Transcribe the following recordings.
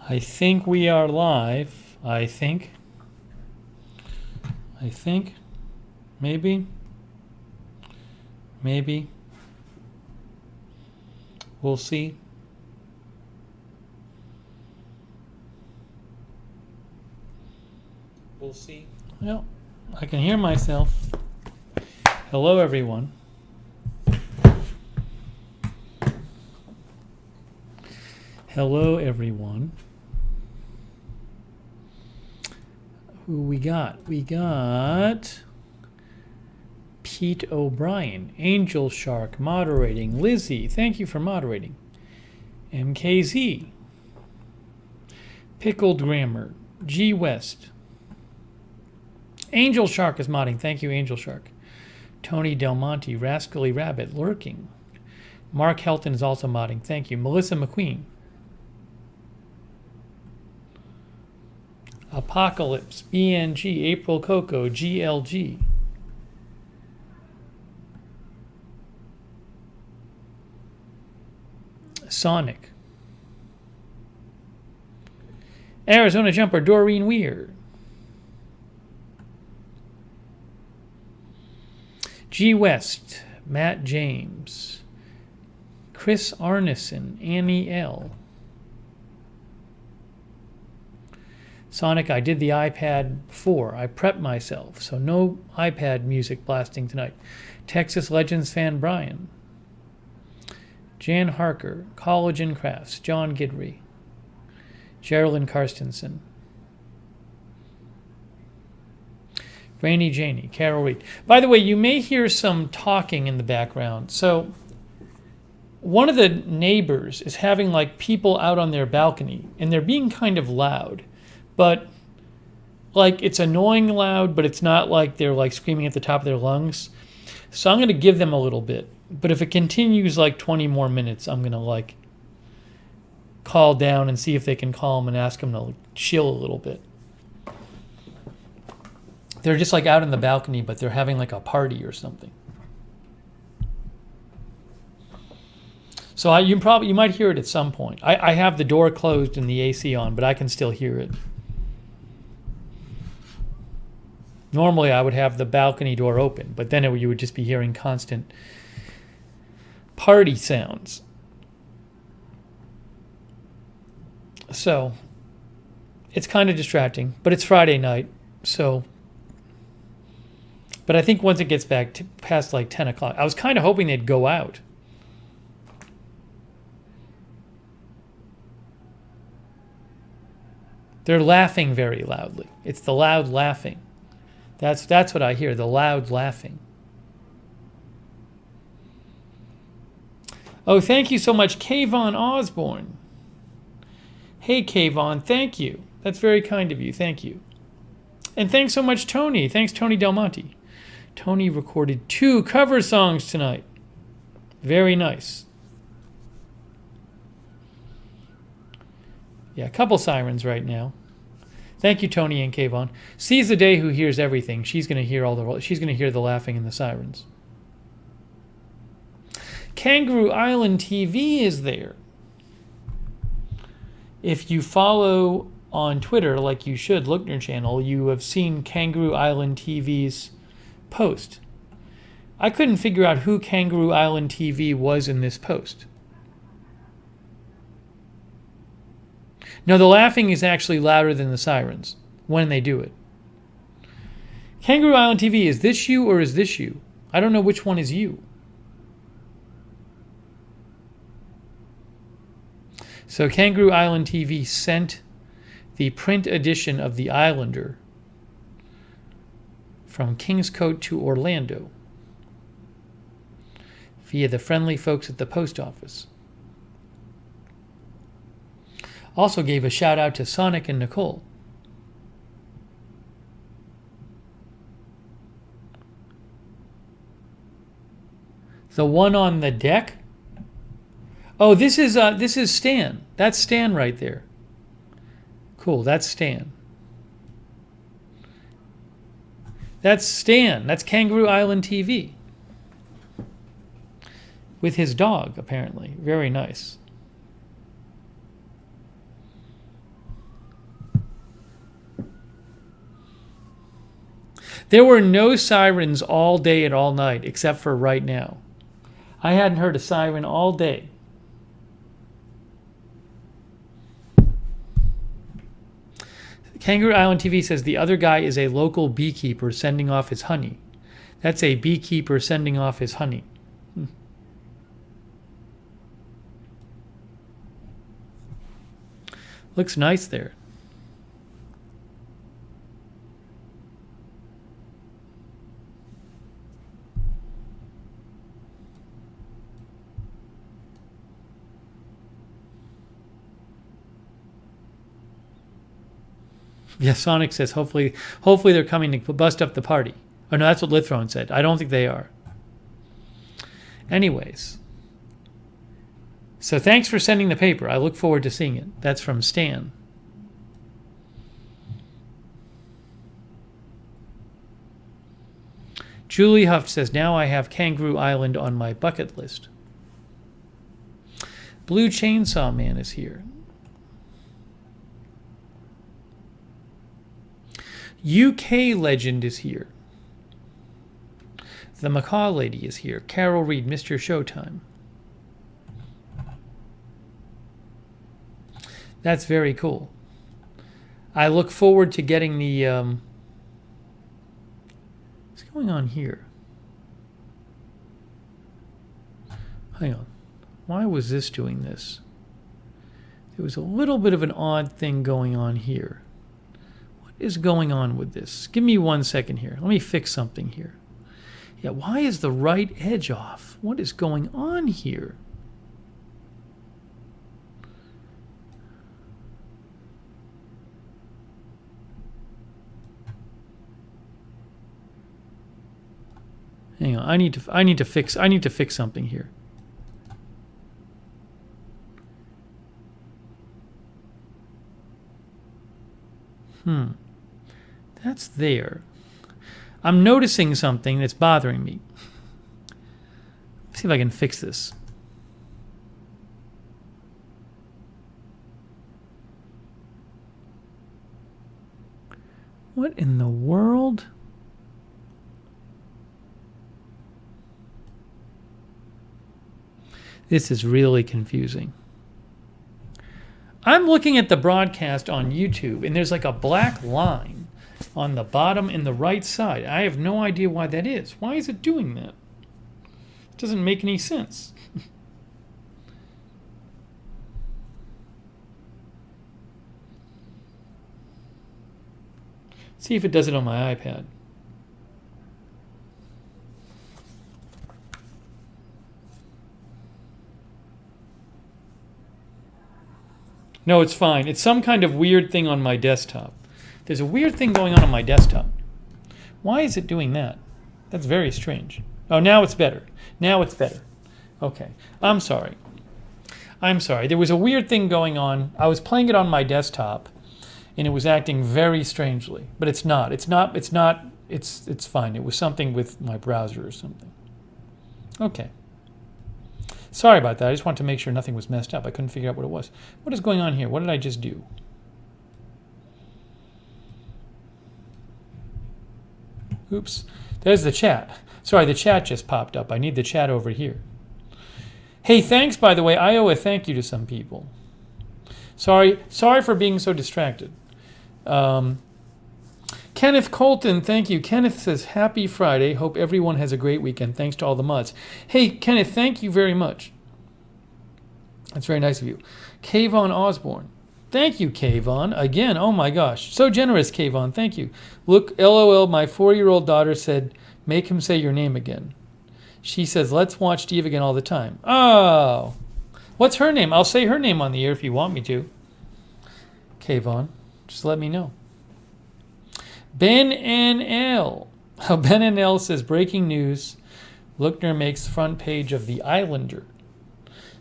I think we are live. I think. Maybe. We'll see. Well, I can hear myself. Hello, everyone. Who we got? We got Pete O'Brien, Angel Shark moderating. Lizzie, thank you for moderating. MKZ, Pickled Grammar, G West. Angel Shark is modding. Thank you, Angel Shark. Tony Del Monte, Rascally Rabbit, lurking. Mark Helton is also modding. Thank you. Melissa McQueen. Apocalypse, BNG, April Coco, GLG. Sonic. Arizona Jumper, Doreen Weir. G West, Matt James. Chris Arneson, Annie L. Sonic, I did the iPad before. I prepped myself, so no iPad music blasting tonight. Texas Legends fan Brian. Jan Harker, College and Crafts, John Gidry. Geraldine Karstensen. Rainy Janie, Carol Reed. By the way, you may hear some talking in the background. So one of the neighbors is having like people out on their balcony, and they're being kind of loud. But like it's annoying loud, but it's not like they're like screaming at the top of their lungs. So I'm going to give them a little bit. But if it continues like 20 more minutes, I'm going to like call down and see if they can call them and ask them to like, chill a little bit. They're just like out in the balcony, but they're having like a party or something. So you might hear it at some point. I have the door closed and the AC on, but I can still hear it. Normally I would have the balcony door open, but then you would just be hearing constant party sounds. So it's kind of distracting, but it's Friday night, so. But I think once it gets back to past like 10 o'clock, I was kind of hoping they'd go out. They're laughing very loudly. It's the loud laughing. That's what I hear, the loud laughing. Oh, thank you so much, Kayvon Osborne. Hey, Kayvon, thank you. That's very kind of you. Thank you. And thanks so much, Tony. Thanks, Tony Del Monte. Tony recorded 2 cover songs tonight. Very nice. Yeah, a couple sirens right now. Thank you, Tony and Kayvon. Seize the day who hears everything. She's going to hear the laughing and the sirens. Kangaroo Island TV is there. If you follow on Twitter, like you should, Lookner channel, you have seen Kangaroo Island TV's post. I couldn't figure out who Kangaroo Island TV was in this post. No, the laughing is actually louder than the sirens when they do it. Kangaroo Island TV, is this you or is this you? I don't know which one is you. So Kangaroo Island TV sent the print edition of The Islander from Kingscote to Orlando via the friendly folks at the post office. Also gave a shout out to Sonic and Nicole. The one on the deck? Oh, this is Stan. That's Stan right there. Cool, that's Stan. That's Stan. That's Kangaroo Island TV. With his dog, apparently. Very nice. There were no sirens all day and all night, except for right now. I hadn't heard a siren all day. Kangaroo Island TV says the other guy is a local beekeeper sending off his honey. That's a beekeeper sending off his honey. Looks nice there. Yeah, Sonic says hopefully they're coming to bust up the party. Oh no, that's what Lithrone said. I don't think they are. Anyways. So thanks for sending the paper. I look forward to seeing it. That's from Stan. Julie Huff says, now I have Kangaroo Island on my bucket list. Blue Chainsaw Man is here. UK Legend is here. The Macaw Lady is here. Carol Reed, Mr. Showtime. That's very cool. I look forward to getting the... what's going on here? Hang on. Why was this doing this? There was a little bit of an odd thing going on here. What is going on with this? Give me 1 second here. Let me fix something here. Yeah, why is the right edge off? What is going on here? Hang on, I need to fix something here. That's there. I'm noticing something that's bothering me. Let's see if I can fix this. What in the world? This is really confusing. I'm looking at the broadcast on YouTube, and there's like a black line on the bottom and the right side. I have no idea why that is. Why is it doing that? It doesn't make any sense. See if it does it on my iPad. No, it's fine. It's some kind of weird thing on my desktop. There's a weird thing going on my desktop. Why is it doing that? That's very strange. Oh, now it's better. Now it's better. Okay. I'm sorry. There was a weird thing going on. I was playing it on my desktop, and it was acting very strangely. But it's not. It's fine. It was something with my browser or something. Okay. Sorry about that. I just wanted to make sure nothing was messed up. I couldn't figure out what it was. What is going on here? What did I just do? Oops. There's the chat. Sorry, the chat just popped up. I need the chat over here. Hey, thanks, by the way. I owe a thank you to some people. Sorry for being so distracted. Kenneth Colton, thank you. Kenneth says, happy Friday. Hope everyone has a great weekend. Thanks to all the mods. Hey, Kenneth, thank you very much. That's very nice of you. Kayvon Osborne. Thank you, Kayvon. Again, oh my gosh. So generous, Kayvon. Thank you. Look, LOL, my 4-year-old daughter said, make him say your name again. She says, let's watch Steve again all the time. Oh. What's her name? I'll say her name on the air if you want me to. Kayvon, just let me know. Ben NL. Oh, Ben NL says, breaking news. Lookner makes front page of The Islander.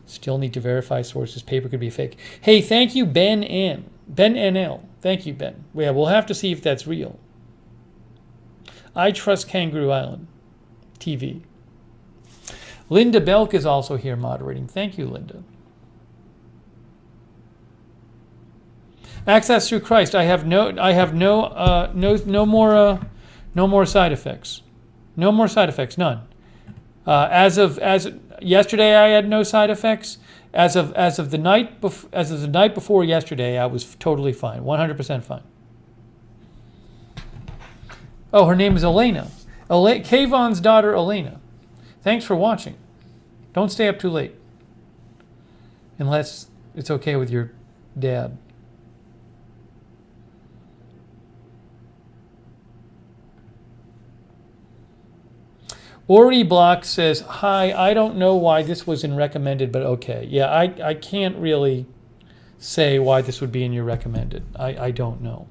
Still need to verify sources. Paper could be fake. Hey, thank you, Ben N. Ben NL. Thank you, Ben. Yeah, we'll have to see if that's real. I trust Kangaroo Island TV. Linda Belk is also here moderating. Thank you, Linda. Access through Christ. I have no No more side effects. No more side effects. None. As of yesterday, I had no side effects. As of the night before yesterday, I was totally fine. 100% fine. Oh, her name is Elena. Kayvon's daughter, Elena. Thanks for watching. Don't stay up too late. Unless it's okay with your dad. Ori Block says, hi, I don't know why this was in recommended, but okay. Yeah, I can't really say why this would be in your recommended. I don't know.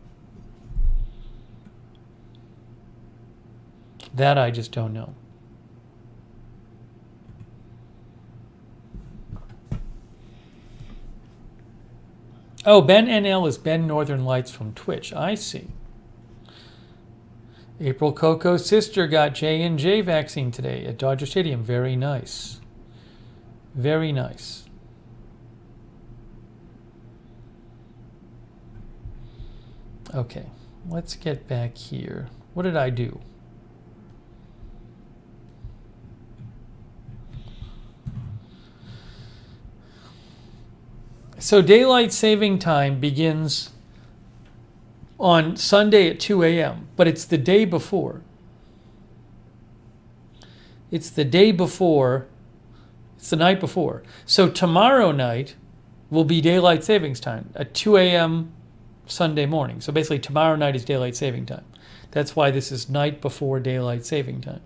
That I just don't know. Oh, Ben NL is Ben Northern Lights from Twitch. I see. April Coco's sister got J&J vaccine today at Dodger Stadium. Very nice. Very nice. Okay, let's get back here. What did I do? So daylight saving time begins on Sunday at 2 a.m., but it's the day before. It's the day before. It's the night before. So tomorrow night will be daylight savings time at 2 a.m. Sunday morning. So basically tomorrow night is daylight saving time. That's why this is night before daylight saving time.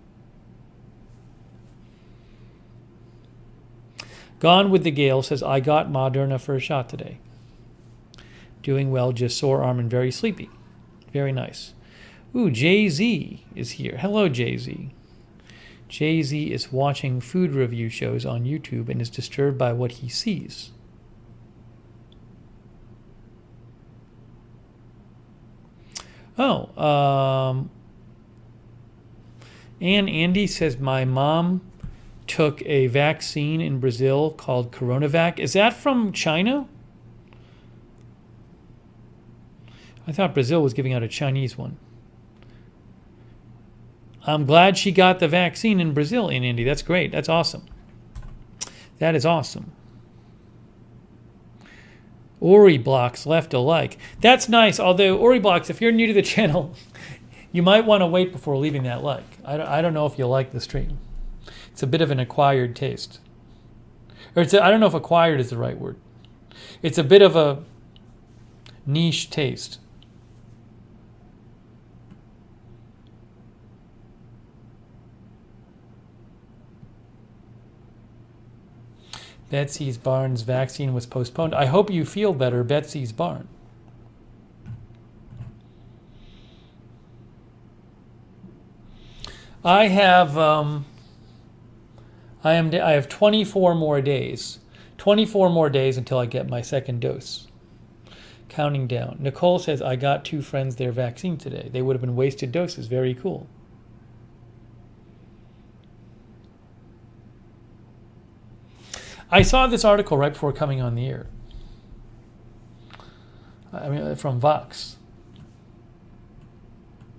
Gone with the Gale says, I got Moderna first shot today. Doing well, just sore arm and very sleepy. Very nice. Ooh, Jay-Z is here. Hello, Jay-Z. Jay-Z is watching food review shows on YouTube and is disturbed by what he sees. Oh, Andy says, my mom took a vaccine in Brazil called Coronavac. Is that from China? I thought Brazil was giving out a Chinese one. I'm glad she got the vaccine in Brazil, in Indy. That's great. That's awesome. That is awesome. Ori Blocks left a like. That's nice. Although, Ori Blocks, if you're new to the channel, you might want to wait before leaving that like. I don't know if you like the stream. It's a bit of an acquired taste. Or I don't know if acquired is the right word. It's a bit of a niche taste. Betsy's Barn's vaccine was postponed. I hope you feel better, Betsy's Barn. I have 24 more days. 24 more days until I get my second dose. Counting down. Nicole says, I got 2 friends their vaccine today. They would have been wasted doses. Very cool. I saw this article right before coming on the air. I mean, from Vox.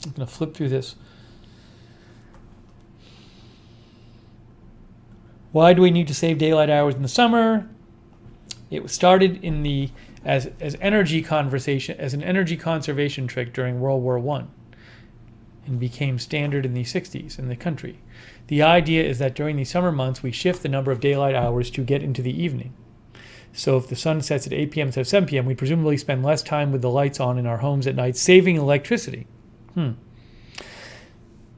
I'm going to flip through this. Why do we need to save daylight hours in the summer? It started in the as an energy conservation trick during World War I and became standard in the 60s in the country. The idea is that during the summer months, we shift the number of daylight hours to get into the evening. So if the sun sets at 8 p.m. instead of 7 p.m., we presumably spend less time with the lights on in our homes at night, saving electricity.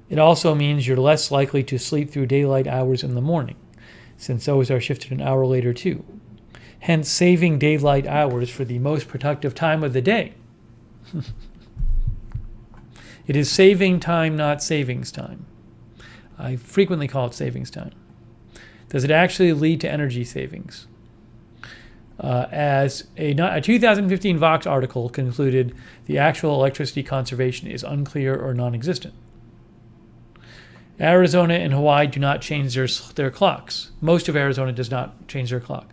It also means you're less likely to sleep through daylight hours in the morning, since those are shifted an hour later too. Hence, saving daylight hours for the most productive time of the day. It is saving time, not savings time. I frequently call it savings time. Does it actually lead to energy savings? As a 2015 Vox article concluded, the actual electricity conservation is unclear or non-existent. Arizona and Hawaii do not change their clocks. Most of Arizona does not change their clock.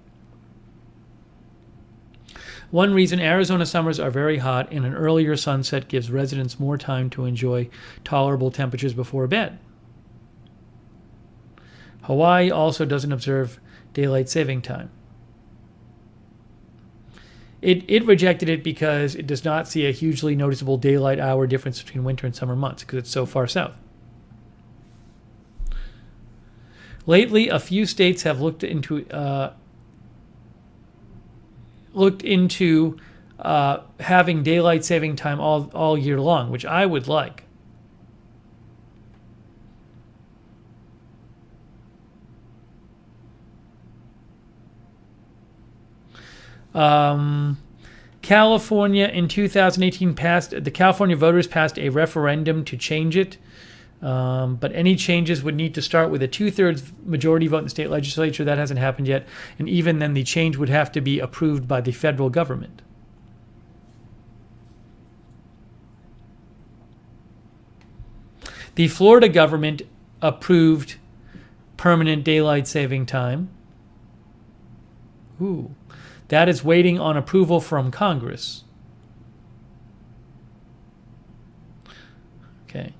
One reason Arizona summers are very hot and an earlier sunset gives residents more time to enjoy tolerable temperatures before bed. Hawaii also doesn't observe daylight saving time. It rejected it because it does not see a hugely noticeable daylight hour difference between winter and summer months because it's so far south. Lately, a few states have looked into having daylight saving time all year long, which I would like. California in 2018 the California voters passed a referendum to change it. But any changes would need to start with a 2/3 majority vote in the state legislature. That hasn't happened yet. And even then, the change would have to be approved by the federal government. The Florida government approved permanent daylight saving time. Ooh. That is waiting on approval from Congress. Okay.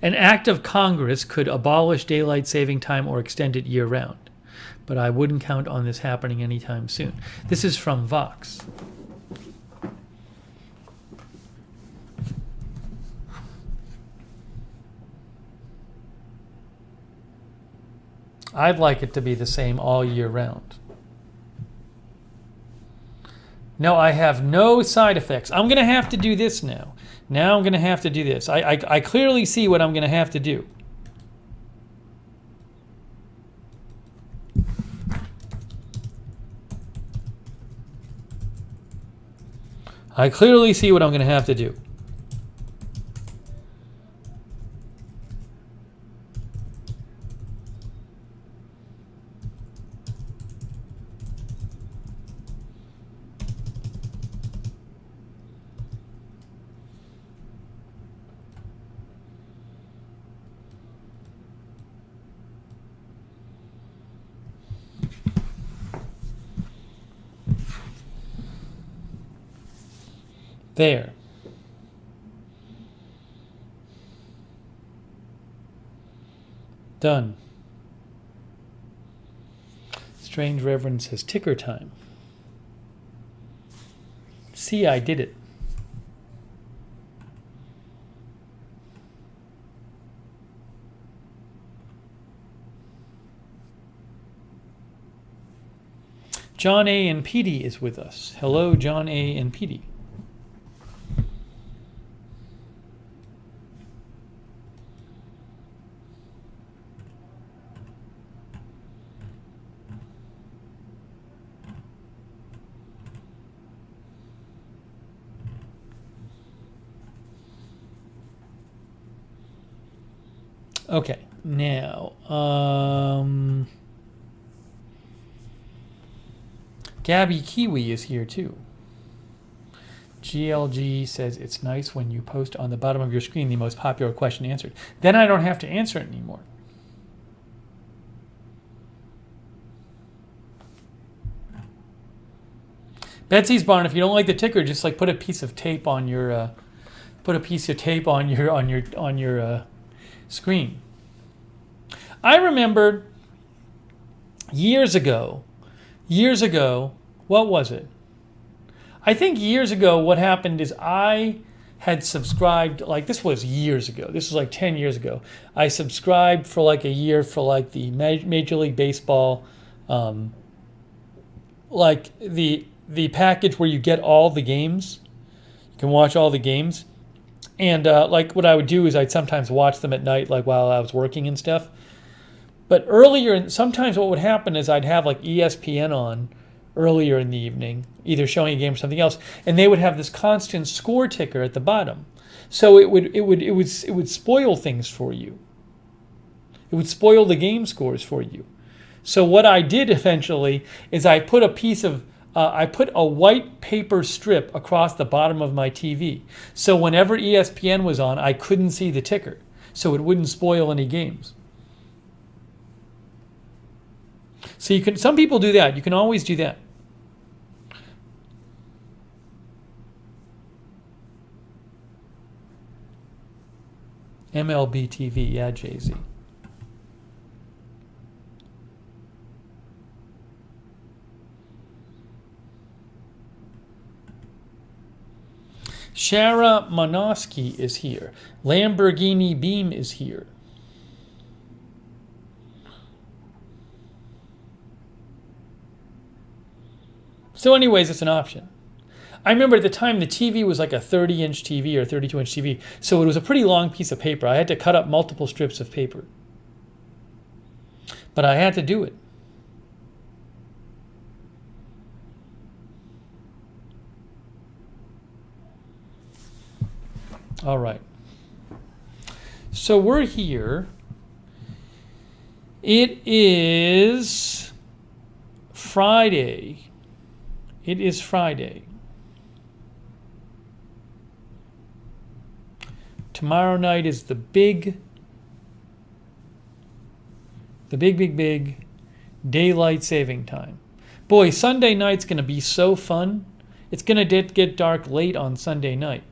An act of Congress could abolish daylight saving time or extend it year-round, but I wouldn't count on this happening anytime soon. This is from Vox. I'd like it to be the same all year round. No, I have no side effects. I'm going to have to do this now. Now I'm going to have to do this. I clearly see what I'm going to have to do. I clearly see what I'm going to have to do. There. Done. Strange Reverend says ticker time. See, I did it. John A. and Petey is with us. Hello, John A. and Petey. Okay, now, Gabby Kiwi is here too. GLG says it's nice when you post on the bottom of your screen the most popular question answered. Then I don't have to answer it anymore. Betsy's Barn, if you don't like the ticker, just like put a piece of tape on your screen. I remember years ago, what was it? I think years ago what happened is I had subscribed, like this was years ago, this was like 10 years ago. I subscribed for like a year for like the Major League Baseball, like the package where you get all the games. You can watch all the games. And like what I would do is I'd sometimes watch them at night, like while I was working and stuff. But earlier, sometimes what would happen is I'd have like ESPN on earlier in the evening, either showing a game or something else, and they would have this constant score ticker at the bottom. So it would spoil things for you. It would spoil the game scores for you. So what I did eventually is I put a piece of I put a white paper strip across the bottom of my TV. So whenever ESPN was on, I couldn't see the ticker. So it wouldn't spoil any games. So you can, some people do that. You can always do that. MLB TV, yeah, Jay-Z. Shara Monosky is here. Lamborghini Beam is here. So anyways, it's an option. I remember at the time the TV was like a 30-inch TV or 32-inch TV, so it was a pretty long piece of paper. I had to cut up multiple strips of paper. But I had to do it. All right. So we're here. It is Friday. It is Friday. Tomorrow night is the big daylight saving time. Boy, Sunday night's going to be so fun. It's going to get dark late on Sunday night.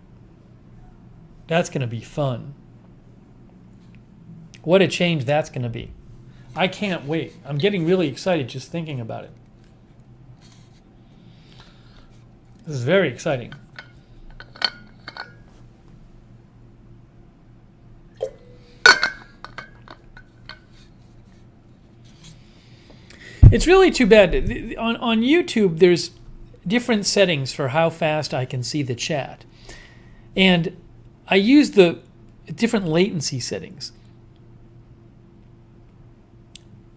That's going to be fun. What a change that's going to be. I can't wait. I'm getting really excited just thinking about it. This is very exciting. It's really too bad. On YouTube, there's different settings for how fast I can see the chat. And I use the different latency settings.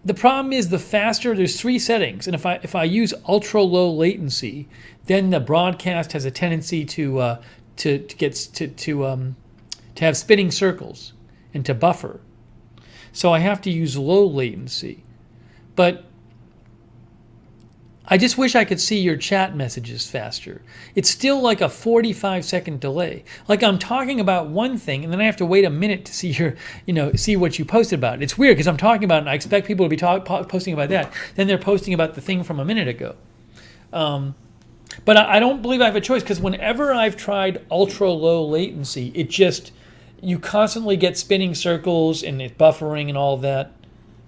The problem is the faster, there's 3 settings, and if I use ultra low latency, then the broadcast has a tendency to have spinning circles and to buffer. So I have to use low latency. But I just wish I could see your chat messages faster. It's still like a 45-second delay. Like I'm talking about one thing and then I have to wait a minute to see see what you posted about. It's weird because I'm talking about it and I expect people to be posting about that. Then they're posting about the thing from a minute ago. But I don't believe I have a choice because whenever I've tried ultra low latency, you constantly get spinning circles and it's buffering and all of that.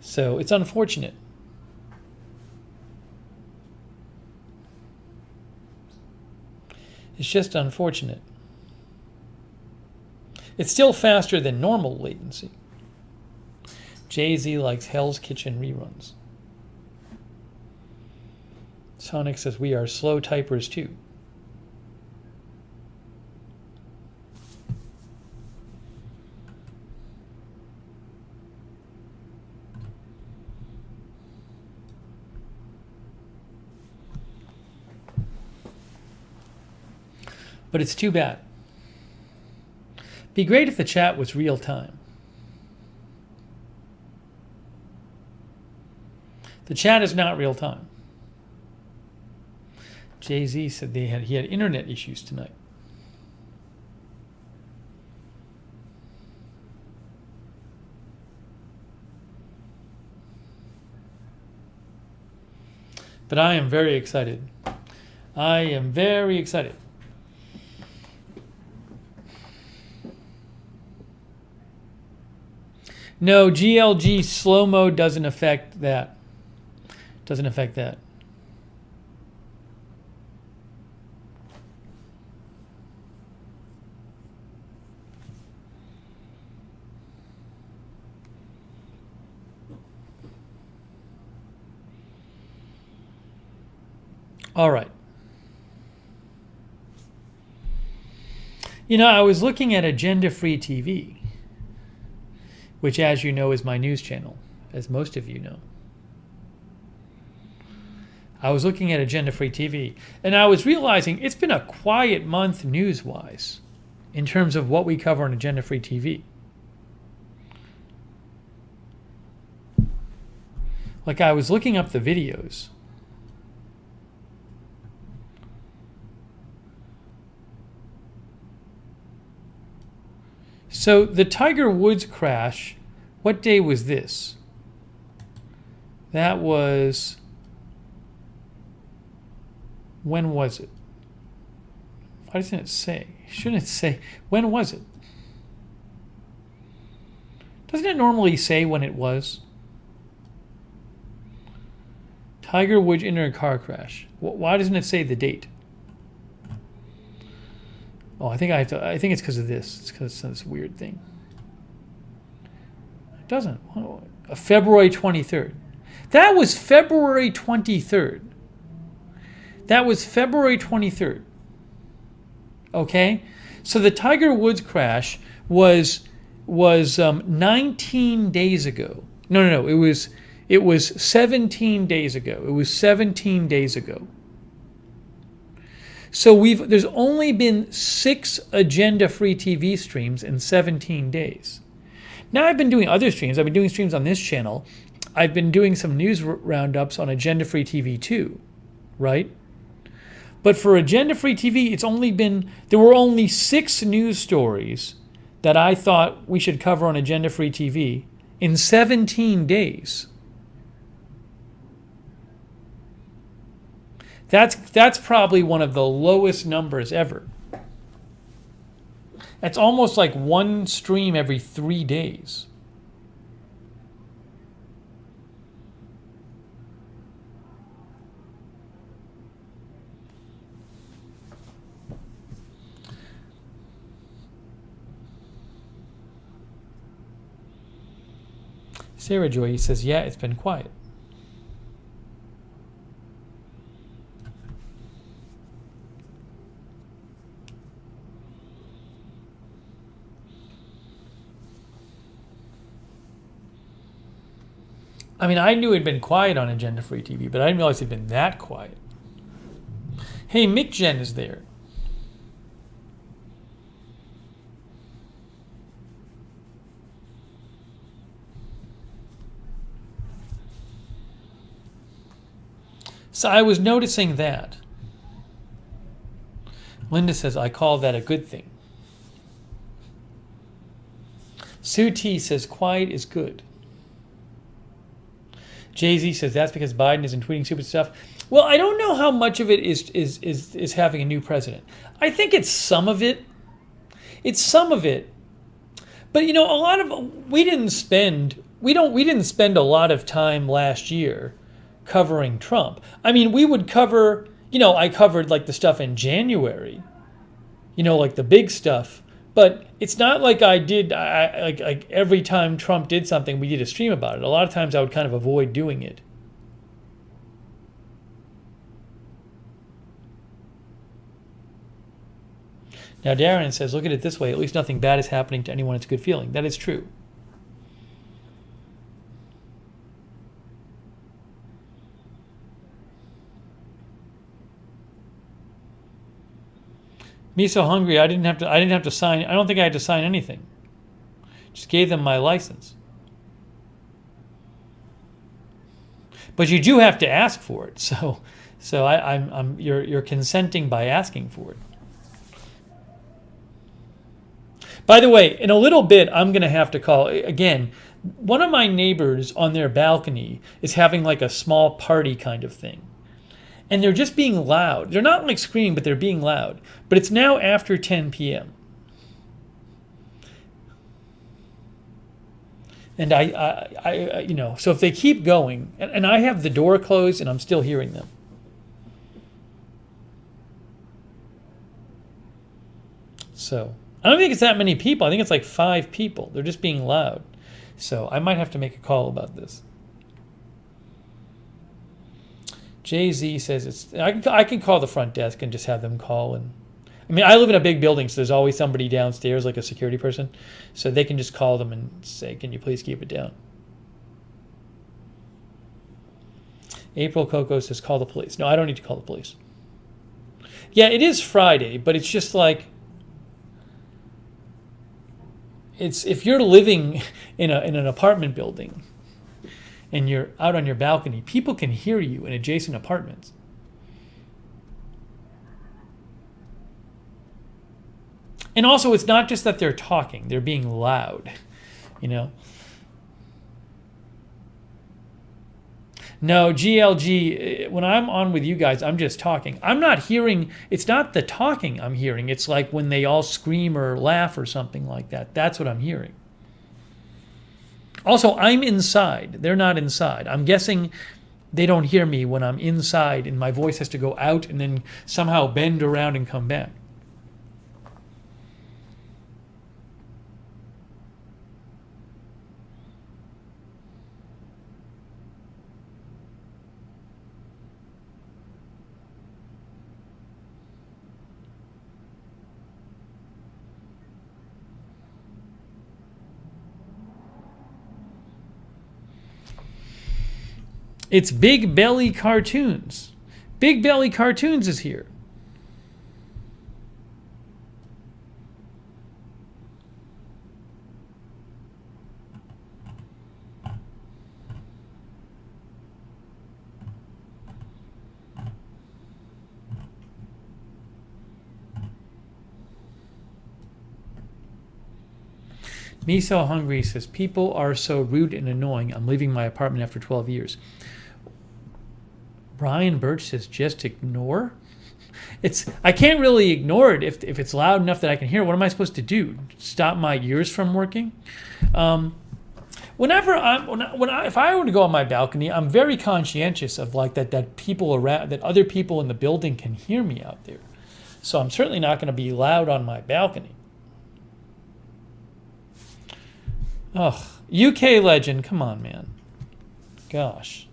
So it's unfortunate. It's just unfortunate. It's still faster than normal latency. Jay-Z likes Hell's Kitchen reruns. Sonic says we are slow typers too. But it's too bad. Be great if the chat was real time. The chat is not real time. Jay-Z said he had internet issues tonight. But I am very excited. I am very excited. No, GLG slow mode doesn't affect that. Doesn't affect that. All right. I was looking at Agenda Free TV, which, as you know, is my news channel, as most of you know. I was looking at Agenda Free TV, and I was realizing it's been a quiet month news-wise in terms of what we cover on Agenda Free TV. Like, I was looking up the videos. So the Tiger Woods crash, what day was this? That was, when was it? Why doesn't it say? Shouldn't it say, when was it? Doesn't it normally say when it was? Tiger Woods in a car crash. Why doesn't it say the date? Oh, I think it's because of this. It's because of this weird thing. It doesn't. February 23rd. That was February 23rd. That was February 23rd. Okay? So the Tiger Woods crash was 19 days ago. No. It was 17 days ago. It was 17 days ago. So there's only been 6 agenda-free TV streams in 17 days. Now I've been doing other streams. I've been doing streams on this channel. I've been doing some news roundups on agenda-free TV too, right? But for agenda-free TV, there were only 6 news stories that I thought we should cover on agenda-free TV in 17 days. That's probably one of the lowest numbers ever. That's almost like one stream every 3 days. Sarah Joy says, yeah, it's been quiet. I mean, I knew it'd been quiet on agenda-free TV, but I didn't realize it'd been that quiet. Hey, Mick Jen is there. So I was noticing that. Linda says, I call that a good thing. Sue T says, quiet is good. Jay-Z says, that's because Biden isn't tweeting stupid stuff. Well, I don't know how much of it is having a new president. I think it's some of it. It's some of it. But, you know, we didn't spend a lot of time last year covering Trump. I mean, we would cover, I covered like the stuff in January, like the big stuff. But it's not like I did, like every time Trump did something, we did a stream about it. A lot of times I would kind of avoid doing it. Now Darren says, look at it this way, at least nothing bad is happening to anyone. It's a good feeling. That is true. Me so hungry, I didn't have to sign. I don't think I had to sign anything. Just gave them my license. But you do have to ask for it. So you're consenting by asking for it. By the way, in a little bit, I'm going to have to call again. One of my neighbors on their balcony is having like a small party kind of thing. And they're just being loud. They're not like screaming, but they're being loud. But it's now after 10 p.m. And I so if they keep going, and I have the door closed and I'm still hearing them. So I don't think it's that many people. I think it's like 5 people. They're just being loud. So I might have to make a call about this. Jay-Z says I can call the front desk and just have them call. And I mean, I live in a big building, so there's always somebody downstairs, like a security person. So they can just call them and say, can you please keep it down? April Coco says, call the police. No, I don't need to call the police. Yeah, it is Friday, but it's just like, if you're living in an apartment building and you're out on your balcony, people can hear you in adjacent apartments. And also, it's not just that they're talking; they're being loud. You know. No, GLG, when I'm on with you guys, I'm just talking. I'm not hearing, it's not the talking I'm hearing. It's like when they all scream or laugh or something like that. That's what I'm hearing. Also, I'm inside. They're not inside. I'm guessing they don't hear me when I'm inside and my voice has to go out and then somehow bend around and come back. It's Big Belly Cartoons. Big Belly Cartoons is here. Me So Hungry says, people are so rude and annoying. I'm leaving my apartment after 12 years. Brian Birch says, just ignore? I can't really ignore it if it's loud enough that I can hear. What am I supposed to do? Stop my ears from working? If I were to go on my balcony, I'm very conscientious of like that people around, that other people in the building can hear me out there. So I'm certainly not going to be loud on my balcony. Ugh, UK legend, come on, man. Gosh.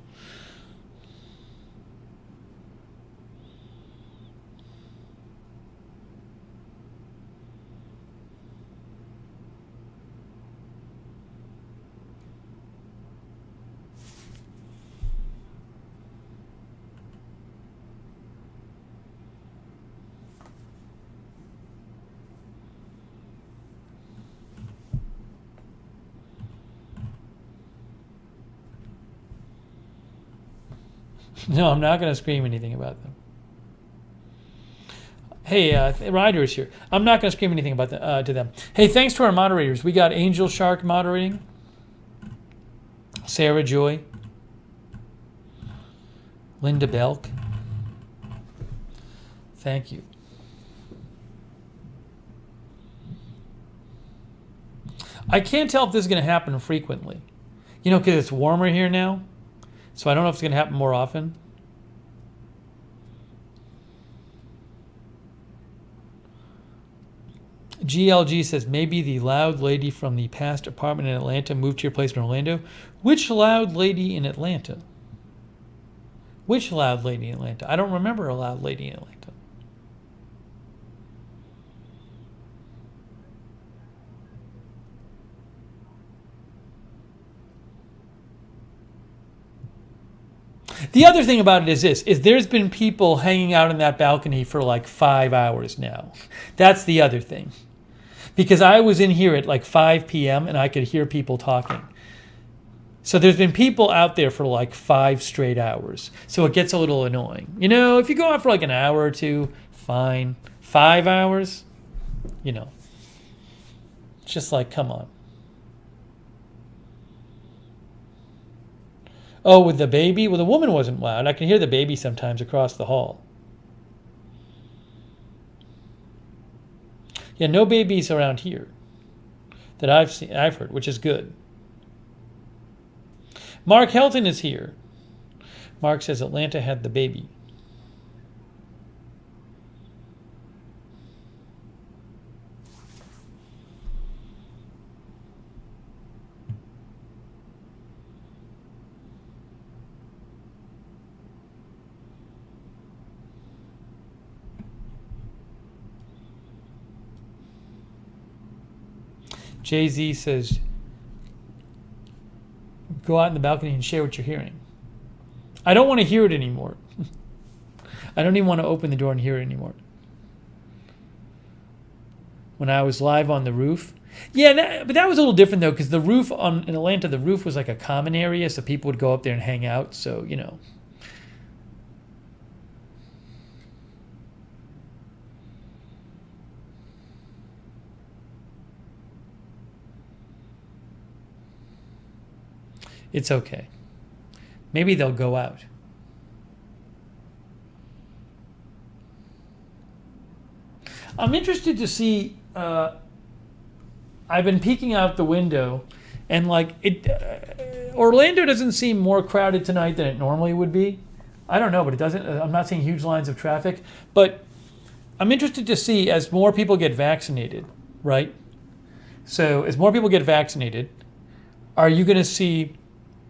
No, I'm not going to scream anything about them. Hey, Ryder is here. I'm not going to scream anything about to them. Hey, thanks to our moderators. We got Angel Shark moderating. Sarah Joy. Linda Belk. Thank you. I can't tell if this is going to happen frequently. You know, because it's warmer here now. So I don't know if it's going to happen more often. GLG says, maybe the loud lady from the past apartment in Atlanta moved to your place in Orlando. Which loud lady in Atlanta? Which loud lady in Atlanta? I don't remember a loud lady in Atlanta. The other thing about it is this, is there's been people hanging out on that balcony for like 5 hours now. That's the other thing. Because I was in here at like 5 p.m. and I could hear people talking. So there's been people out there for like 5 straight hours. So it gets a little annoying. You know, if you go out for like an hour or two, fine. 5 hours, you know. It's just like, come on. Oh, with the baby? Well, the woman wasn't loud. I can hear the baby sometimes across the hall. Yeah, no babies around here that I've heard, which is good. Mark Helton is here. Mark says Atlanta had the baby. Jay-Z says, go out in the balcony and share what you're hearing. I don't want to hear it anymore. I don't even want to open the door and hear it anymore. When I was live on the roof. Yeah, but that was a little different, though, because the roof in Atlanta, the roof was like a common area, so people would go up there and hang out. So, you know. It's okay. Maybe they'll go out. I'm interested to see. I've been peeking out the window, and like Orlando doesn't seem more crowded tonight than it normally would be. I don't know, but it doesn't. I'm not seeing huge lines of traffic, but I'm interested to see as more people get vaccinated, right? So as more people get vaccinated, are you going to see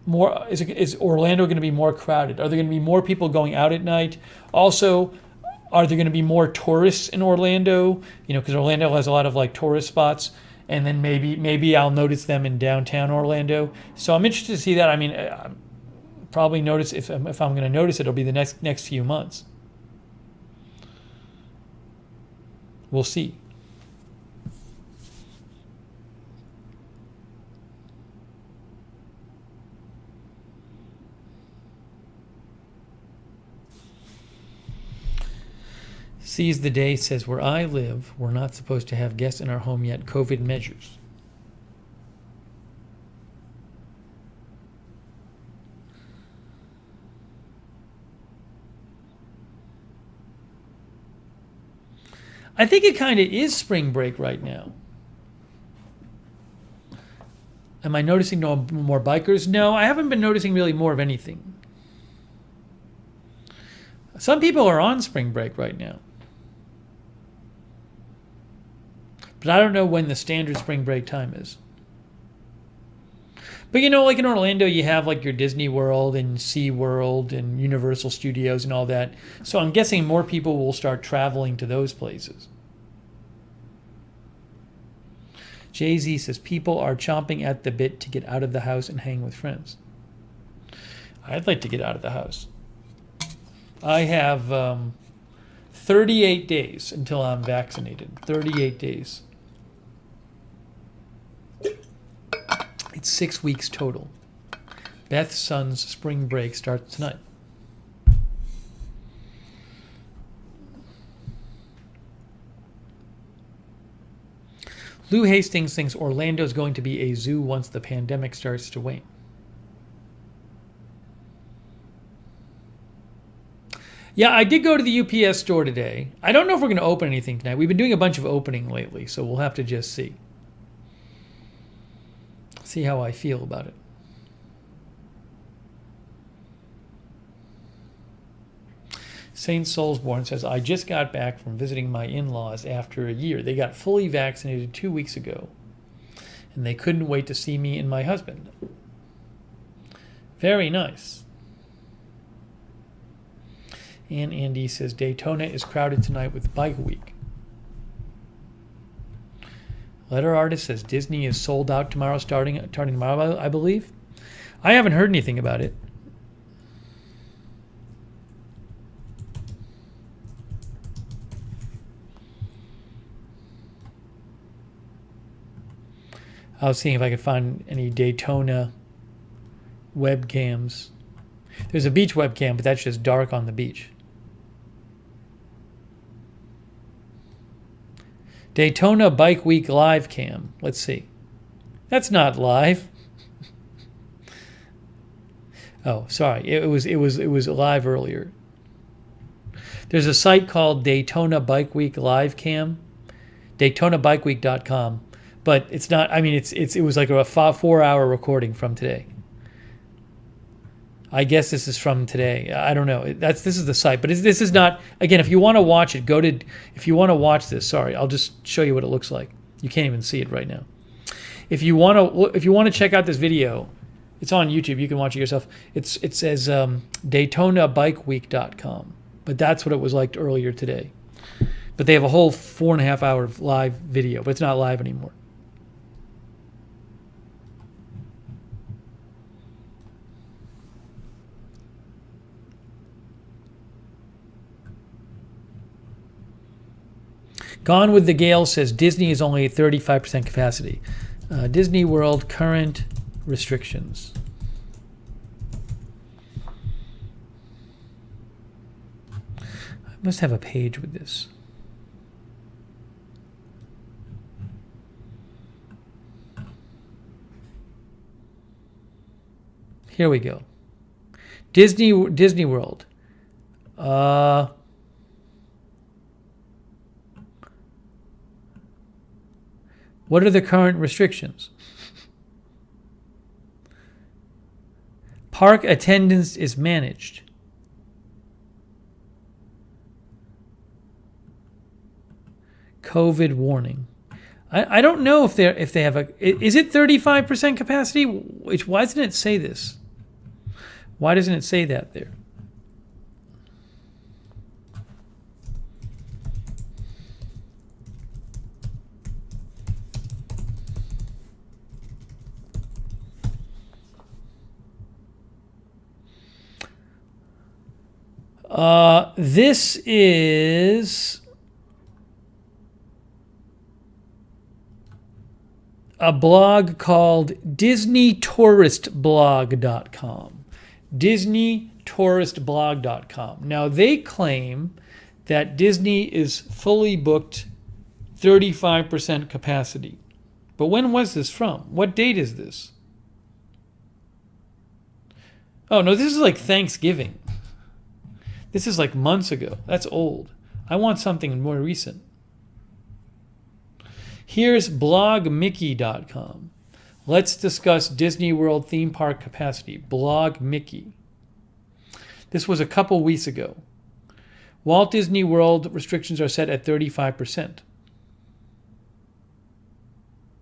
more? Is Orlando going to be more crowded? Are there going to be more people going out at night? Also, are there going to be more tourists in Orlando? Because Orlando has a lot of like tourist spots, and then maybe I'll notice them in downtown Orlando. So I'm interested to see that. I mean, probably notice if I'm going to notice it, it'll be the next few months. We'll see. Seize the Day says, where I live, we're not supposed to have guests in our home yet. COVID measures. I think it kind of is spring break right now. Am I noticing no more bikers? No, I haven't been noticing really more of anything. Some people are on spring break right now. But I don't know when the standard spring break time is. But like in Orlando, you have like your Disney World and Sea World and Universal Studios and all that. So I'm guessing more people will start traveling to those places. Jay-Z says people are chomping at the bit to get out of the house and hang with friends. I'd like to get out of the house. I have 38 days until I'm vaccinated. 38 days. It's 6 weeks total. Beth's son's spring break starts tonight. Lou Hastings thinks Orlando's going to be a zoo once the pandemic starts to wane. Yeah, I did go to the UPS store today. I don't know if we're going to open anything tonight. We've been doing a bunch of opening lately, so we'll have to just see. See how I feel about it. St. Soulsborne says, I just got back from visiting my in-laws after a year. They got fully vaccinated 2 weeks ago, and they couldn't wait to see me and my husband. Very nice. And Andy says, Daytona is crowded tonight with Bike Week. Letter Artist says, Disney is sold out tomorrow, starting tomorrow, I believe. I haven't heard anything about it. I was seeing if I could find any Daytona webcams. There's a beach webcam, but that's just dark on the beach. Daytona Bike Week live cam. Let's see. That's not live. Oh, sorry. It was live earlier. There's a site called Daytona Bike Week live cam, DaytonaBikeWeek.com, but it's not. I mean, it was like a 4-hour recording from today. I guess this is from today. I don't know. This is the site, but this is not. Again, if you want to watch it, if you want to watch this. Sorry, I'll just show you what it looks like. You can't even see it right now. If you want to check out this video, it's on YouTube. You can watch it yourself. It says DaytonaBikeWeek.com, but that's what it was like earlier today. But they have a whole 4.5-hour live video, but it's not live anymore. Gone with the Gale says Disney is only at 35% capacity. Disney World current restrictions. I must have a page with this. Here we go. Disney World. What are the current restrictions? Park attendance is managed. COVID warning. I don't know if they have a. Is it 35% capacity? Why doesn't it say this? Why doesn't it say that there? This is a blog called DisneyTouristBlog.com. DisneyTouristBlog.com. Now, they claim that Disney is fully booked 35% capacity. But when was this from? What date is this? Oh, no, this is like Thanksgiving. This is like months ago. That's old. I want something more recent. Here's blogmickey.com. Let's discuss Disney World theme park capacity. Blog Mickey. This was a couple weeks ago. Walt Disney World restrictions are set at 35%.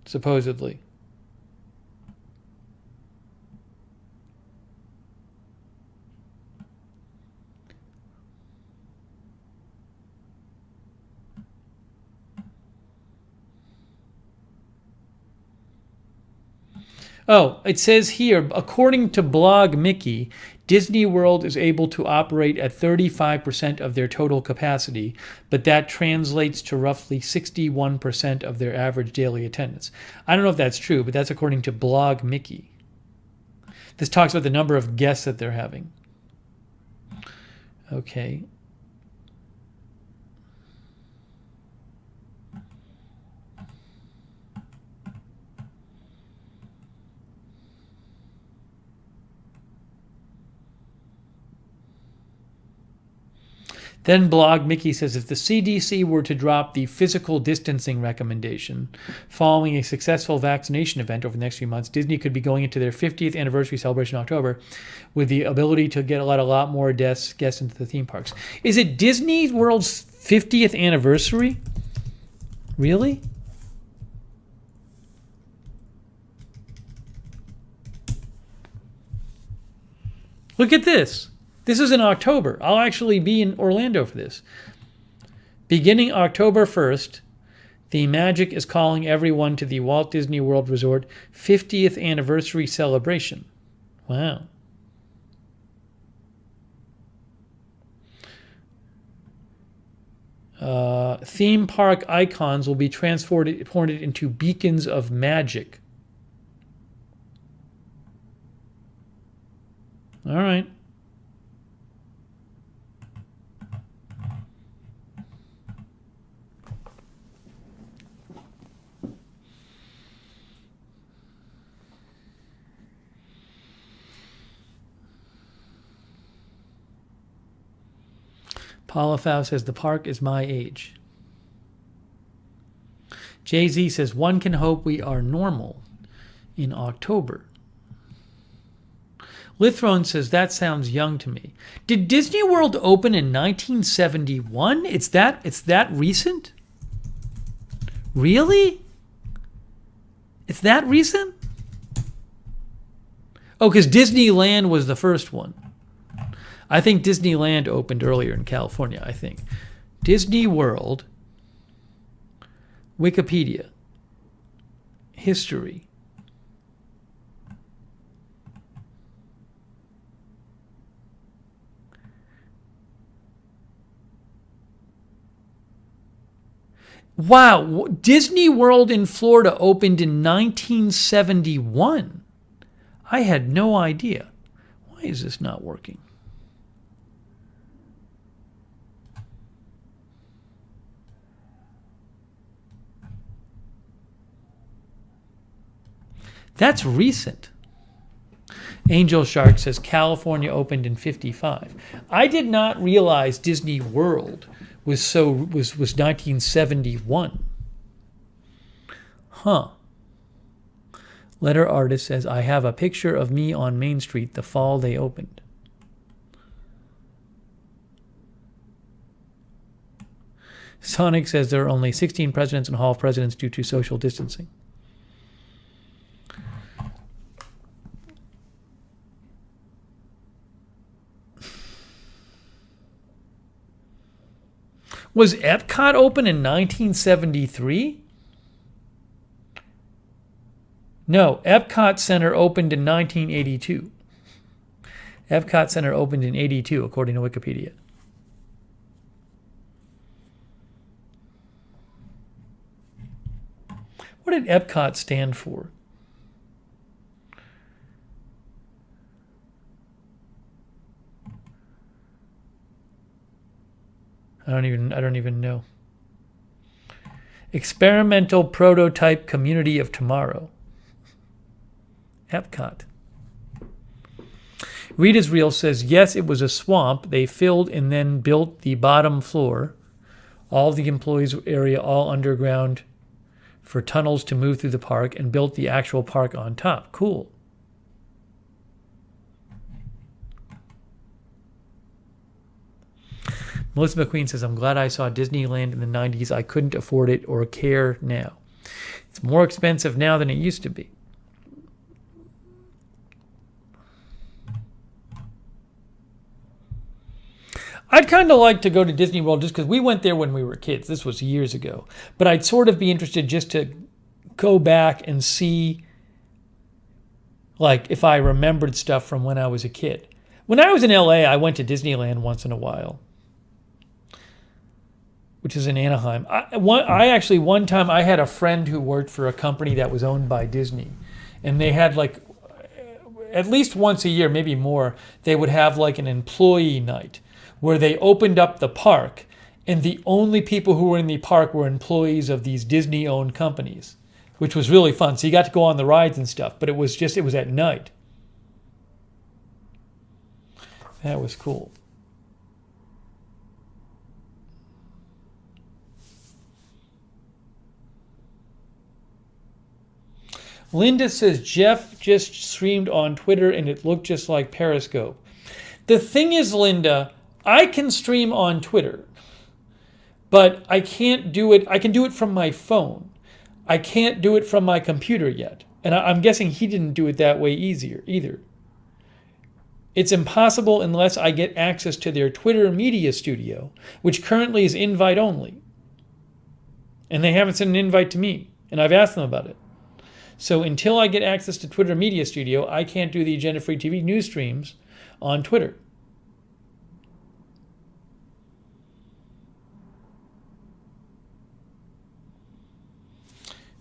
Supposedly. Oh, it says here, according to Blog Mickey, Disney World is able to operate at 35% of their total capacity, but that translates to roughly 61% of their average daily attendance. I don't know if that's true, but that's according to Blog Mickey. This talks about the number of guests that they're having. Okay. Then Blog Mickey says if the CDC were to drop the physical distancing recommendation following a successful vaccination event over the next few months, Disney could be going into their 50th anniversary celebration in October with the ability to let a lot more guests into the theme parks. Is it Disney World's 50th anniversary? Really? Look at this. This is in October. I'll actually be in Orlando for this. Beginning October 1st, the Magic is calling everyone to the Walt Disney World Resort 50th anniversary celebration. Wow. Theme park icons will be transported into beacons of magic. All right. Paula Fau says, the park is my age. Jay-Z says, one can hope we are normal in October. Lithrone says, that sounds young to me. Did Disney World open in 1971? It's that recent? Really? It's that recent? Oh, because Disneyland was the first one. I think Disneyland opened earlier in California, I think. Disney World, Wikipedia, history. Wow, Disney World in Florida opened in 1971. I had no idea. Why is this not working? That's recent. Angel Shark says California opened in 55. I did not realize Disney World was 1971. Huh. Letter Artist says, I have a picture of me on Main Street the fall they opened. Sonic says there are only 16 presidents in Hall of Presidents due to social distancing. Was Epcot open in 1973? No, Epcot Center opened in 1982. Epcot Center opened in 82, according to Wikipedia. What did Epcot stand for? I don't even know. Experimental Prototype Community of Tomorrow. Epcot. Read Is Real says, yes, it was a swamp. They filled and then built the bottom floor. All the employees area all underground for tunnels to move through the park and built the actual park on top. Cool. Melissa McQueen says, I'm glad I saw Disneyland in the 90s. I couldn't afford it or care now. It's more expensive now than it used to be. I'd kind of like to go to Disney World just because we went there when we were kids. This was years ago. But I'd sort of be interested just to go back and see, like, if I remembered stuff from when I was a kid. When I was in LA, I went to Disneyland once in a while, which is in Anaheim. One time I had a friend who worked for a company that was owned by Disney. And they had, like, at least once a year, maybe more, they would have, like, an employee night where they opened up the park, and the only people who were in the park were employees of these Disney-owned companies, which was really fun. So you got to go on the rides and stuff, but it was at night. That was cool. Linda says, Jeff just streamed on Twitter, and it looked just like Periscope. The thing is, Linda, I can stream on Twitter, but I can't do it. I can do it from my phone. I can't do it from my computer yet. And I'm guessing he didn't do it that way either. It's impossible unless I get access to their Twitter Media Studio, which currently is invite only. And they haven't sent an invite to me, and I've asked them about it. So until I get access to Twitter Media Studio, I can't do the Agenda Free TV news streams on Twitter.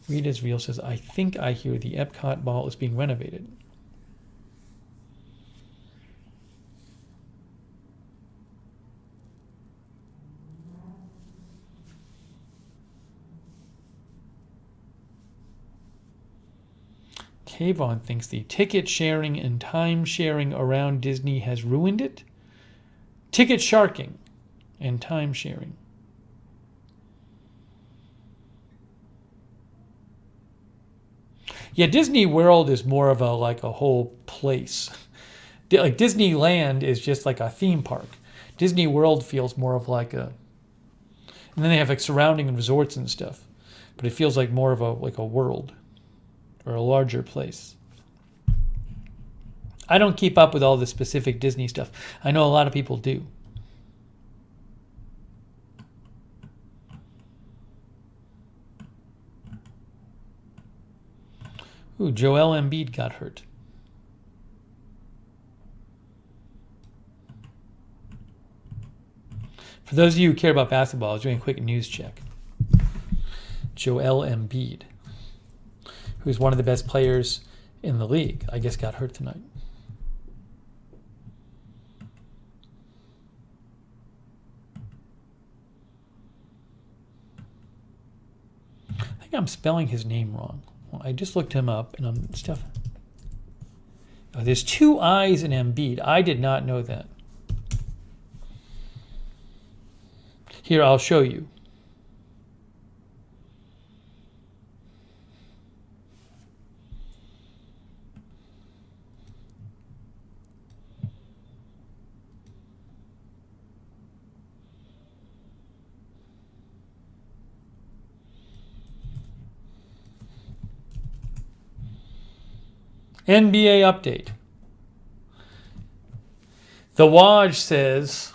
Read Is Real says, I think I hear the Epcot Mall is being renovated. Kayvon thinks the ticket sharing and time sharing around Disney has ruined it. Ticket sharking and time sharing. Yeah, Disney World is more of a whole place. Like Disneyland is just like a theme park. Disney World feels more of like a, and then they have like surrounding resorts and stuff, but it feels like more of a world or a larger place. I don't keep up with all the specific Disney stuff. I know a lot of people do. Ooh, Joel Embiid got hurt. For those of you who care about basketball, I was doing a quick news check. Joel Embiid, who's one of the best players in the league, I guess got hurt tonight. I think I'm spelling his name wrong. I just looked him up, and Oh, there's 2 I's in Embiid. I did not know that. Here, I'll show you. NBA update. The Waj says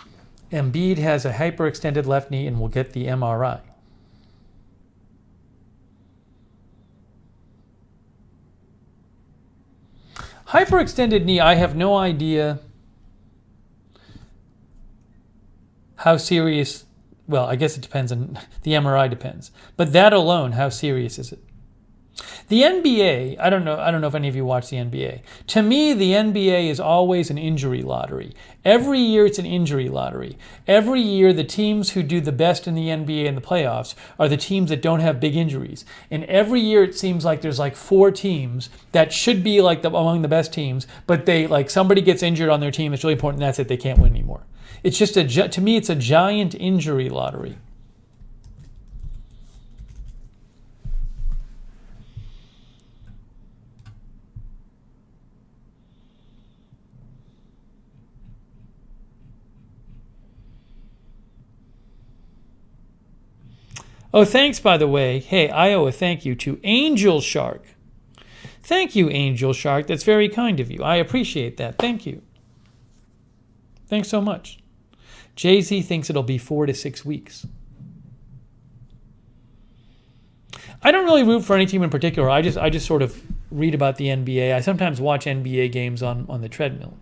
Embiid has a hyperextended left knee and will get the MRI. Hyperextended knee, I have no idea how serious. Well, I guess it depends on the MRI depends. But that alone, how serious is it? The NBA, I don't know if any of you watch the NBA. To me, the NBA is always an injury lottery. Every year it's an injury lottery. Every year the teams who do the best in the NBA in the playoffs are the teams that don't have big injuries. And every year it seems like there's like 4 teams that should be like among the best teams, but they like somebody gets injured on their team that's really important and that's it, they can't win anymore. It's just to me it's a giant injury lottery. Oh, thanks, by the way. Hey, I owe a thank you to Angel Shark. Thank you, Angel Shark. That's very kind of you. I appreciate that. Thank you. Thanks so much. Jay-Z thinks it'll be 4 to 6 weeks. I don't really root for any team in particular. I just sort of read about the NBA. I sometimes watch NBA games on the treadmill.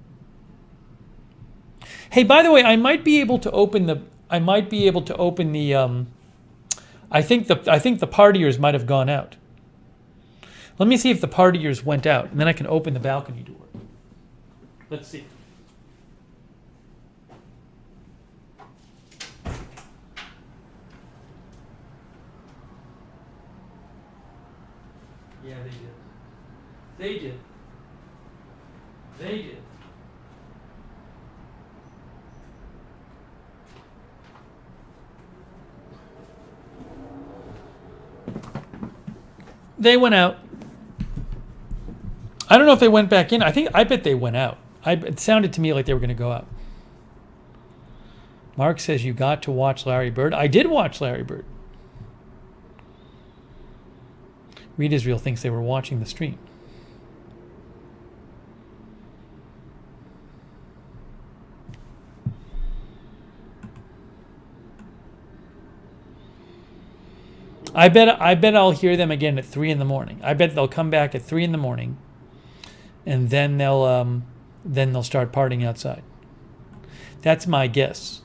Hey, by the way, I might be able to open the I think the partiers might have gone out. Let me see if the partiers went out, and then I can open the balcony door. Let's see. Yeah, they did. They did. They did. They went out. I don't know if they went back in. I bet they went out. It sounded to me like they were going to go out. Mark says you got to watch Larry Bird. I did watch Larry Bird. Reed Israel thinks they were watching the stream. I bet I'll hear them again at 3 a.m. I bet they'll come back at 3 a.m, and then they'll start partying outside. That's my guess.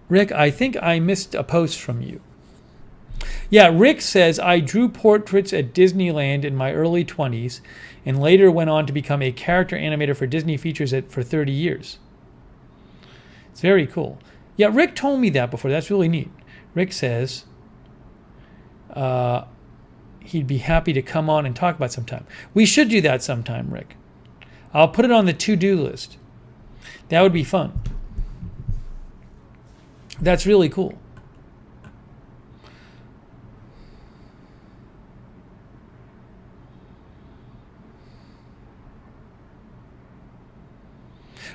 Rick, I think I missed a post from you. Yeah, Rick says, I drew portraits at Disneyland in my early 20s and later went on to become a character animator for Disney features for 30 years. It's very cool. Yeah, Rick told me that before. That's really neat. Rick says he'd be happy to come on and talk about it sometime. We should do that sometime, Rick. I'll put it on the to-do list. That would be fun. That's really cool.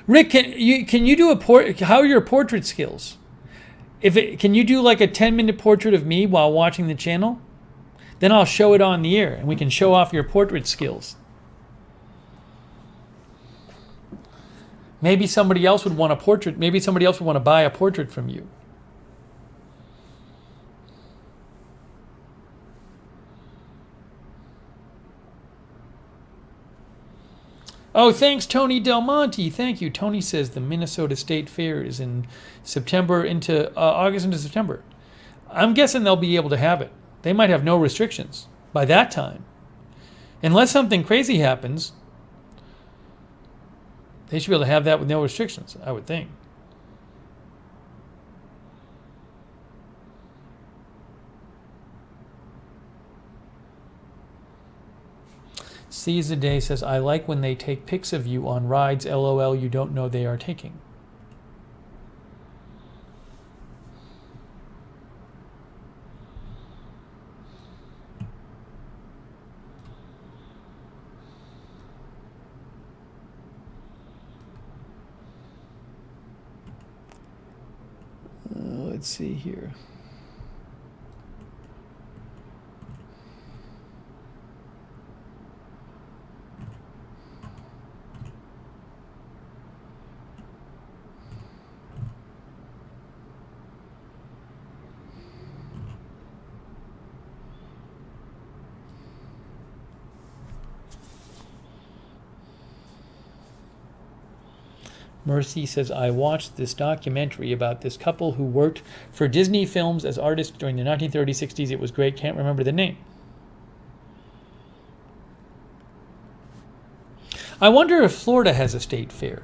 Rick, can you do how are your portrait skills? Can you do like a 10-minute portrait of me while watching the channel? Then I'll show it on the air and we can show off your portrait skills. Maybe somebody else would want a portrait. Maybe somebody else would want to buy a portrait from you. Oh, thanks, Tony Del Monte. Thank you. Tony says the Minnesota State Fair is in September into August into September. I'm guessing they'll be able to have it. They might have no restrictions by that time. Unless something crazy happens, they should be able to have that with no restrictions, I would think. Seize the Day says, I like when they take pics of you on rides, LOL, you don't know they are taking. Let's see here. Mercy says, I watched this documentary about this couple who worked for Disney films as artists during the 1930s, 60s. It was great. Can't remember the name. I wonder if Florida has a state fair.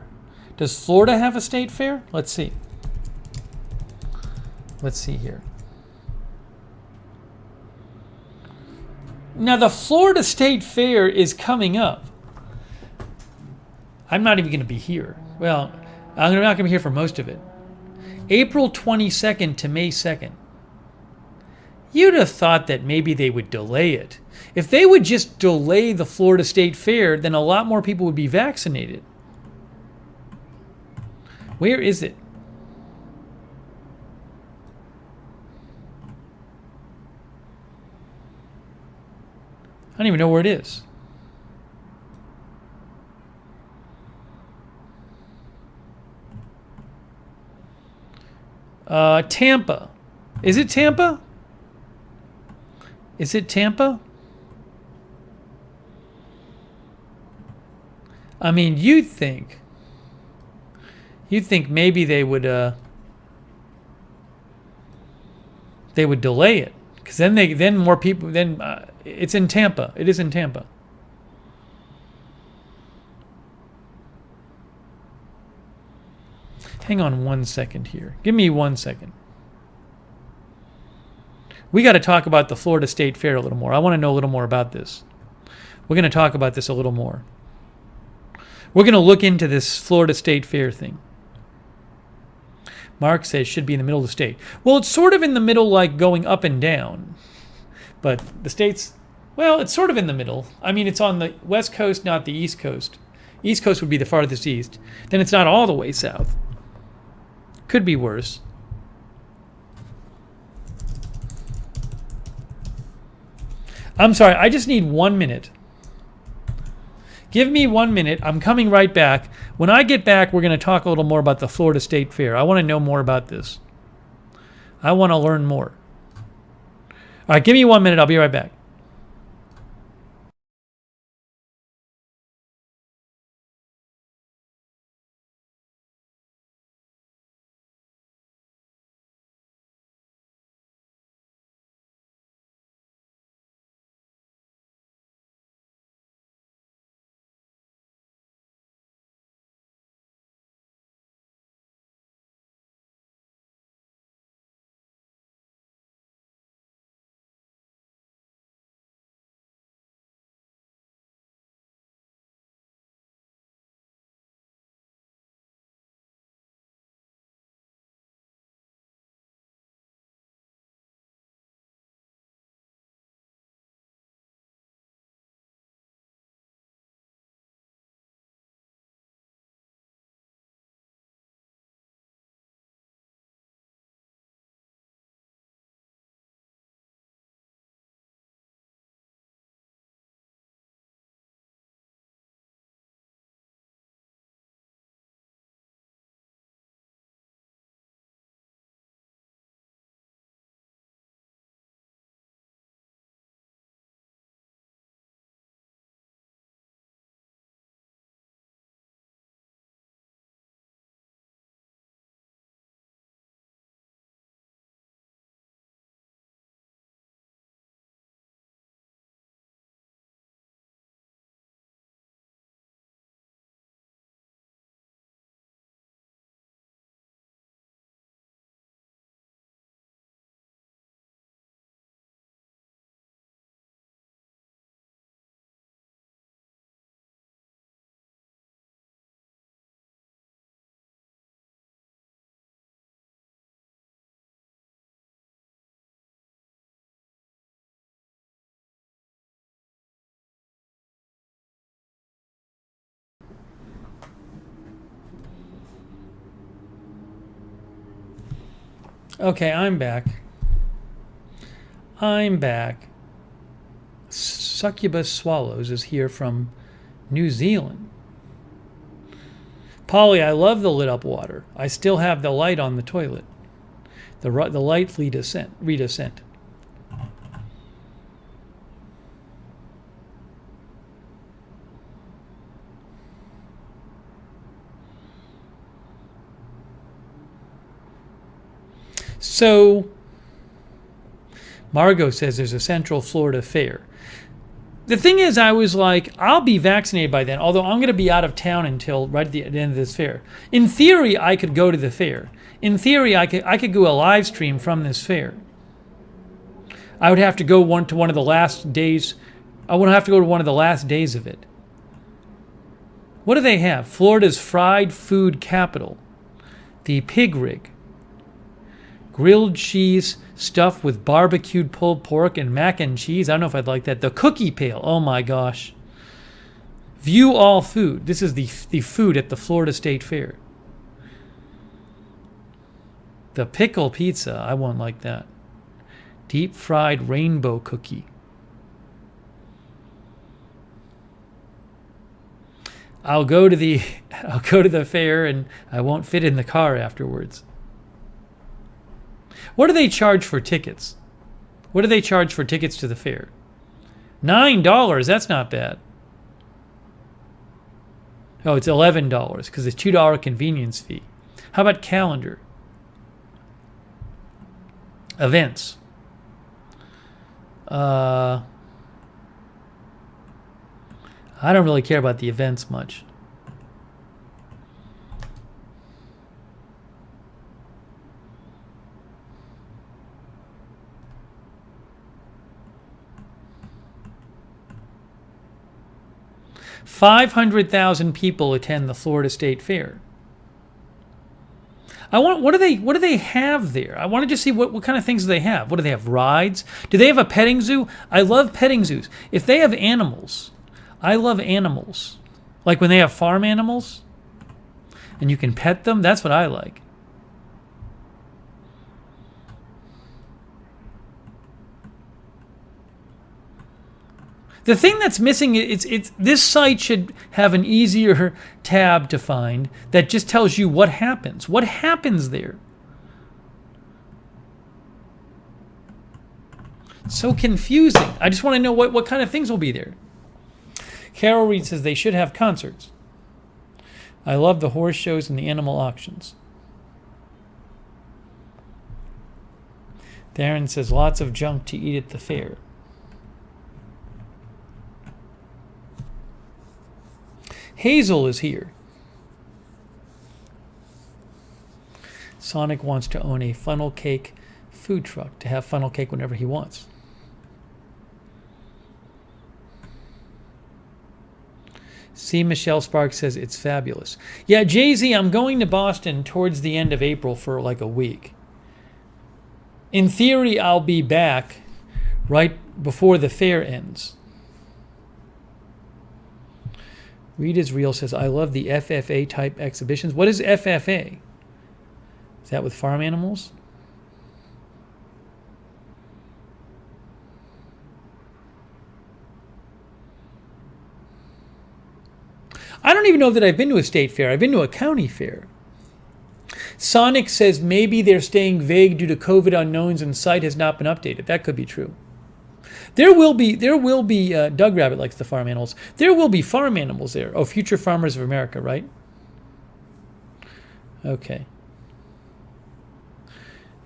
Does Florida have a state fair? Let's see. Let's see here. Now, the Florida State Fair is coming up. I'm not even going to be here. Well, I'm not going to be here for most of it. April 22nd to May 2nd. You'd have thought that maybe they would delay it. If they would just delay the Florida State Fair, then a lot more people would be vaccinated. Where is it? I don't even know where it is. Tampa. Is it Tampa? Is it Tampa? I mean, you'd think maybe they would delay it, because then more people, it's in Tampa. It is in Tampa. Hang on 1 second here. Give me 1 second. We got to talk about the Florida State Fair a little more. I want to know a little more about this. We're going to talk about this a little more. We're going to look into this Florida State Fair thing. Mark says should be in the middle of the state. Well, it's sort of in the middle, like going up and down. But the state's, well, it's sort of in the middle. I mean, it's on the west coast, not the east coast. East coast would be the farthest east. Then it's not all the way south. Could be worse. I'm sorry, I just need 1 minute. Give me 1 minute. I'm coming right back. When I get back, we're going to talk a little more about the Florida State Fair. I want to know more about this. I want to learn more. All right, give me 1 minute. I'll be right back. Okay, I'm back. Succubus Swallows is here from New Zealand. Polly, I love the lit up water. I still have the light on the toilet. The light read a scent. So, Margot says there's a Central Florida fair. The thing is, I was like, I'll be vaccinated by then, although I'm going to be out of town until right at the end of this fair. In theory, I could go to the fair. In theory, I could do a live stream from this fair. I would have to go to one of the last days. I would have to go to one of the last days of it. What do they have? Florida's fried food capital. The Pig Rig. Grilled cheese stuffed with barbecued pulled pork and mac and cheese. I don't know if I'd like that. The Cookie Pail. Oh my gosh. View all food. This is the food at the Florida State Fair. The Pickle Pizza. I won't like that. Deep fried rainbow cookie. I'll go to the fair and I won't fit in the car afterwards. What do they charge for tickets? What do they charge for tickets to the fair? $9. That's not bad. Oh, it's $11 because it's $2 convenience fee. How about calendar? Events. I don't really care about the events much. $500,000 people attend the Florida State Fair. What do they have there? I want to just see what kind of things do they have. What do they have? Rides? Do they have a petting zoo? I love petting zoos. If they have animals, I love animals. Like when they have farm animals and you can pet them, that's what I like. The thing that's missing, this site should have an easier tab to find that just tells you what happens. What happens there? It's so confusing. I just want to know what kind of things will be there. Carol Reed says they should have concerts. I love the horse shows and the animal auctions. Darren says lots of junk to eat at the fair. Hazel is here. Sonic wants to own a funnel cake food truck to have funnel cake whenever he wants. See, Michelle Sparks says it's fabulous. Yeah, Jay-Z, I'm going to Boston towards the end of April for like a week. In theory, I'll be back right before the fair ends. Read is Real says, I love the FFA type exhibitions. What is FFA? Is that with farm animals? I don't even know that I've been to a state fair. I've been to a county fair. Sonic says maybe they're staying vague due to COVID unknowns and site has not been updated. That could be true. There will be. Doug Rabbit likes the farm animals. There will be farm animals there. Oh, Future Farmers of America, right? Okay.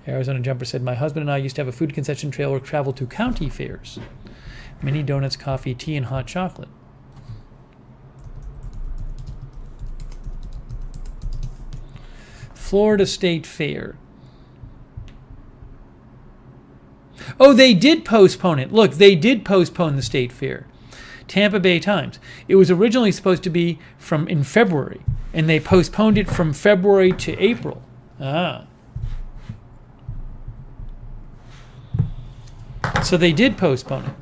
Arizona Jumper said, my husband and I used to have a food concession trailer travel to county fairs. Mini donuts, coffee, tea, and hot chocolate. Florida State Fair. Oh, they did postpone it. Look, they did postpone the state fair. Tampa Bay Times. It was originally supposed to be in February, and they postponed it from February to April. So they did postpone it.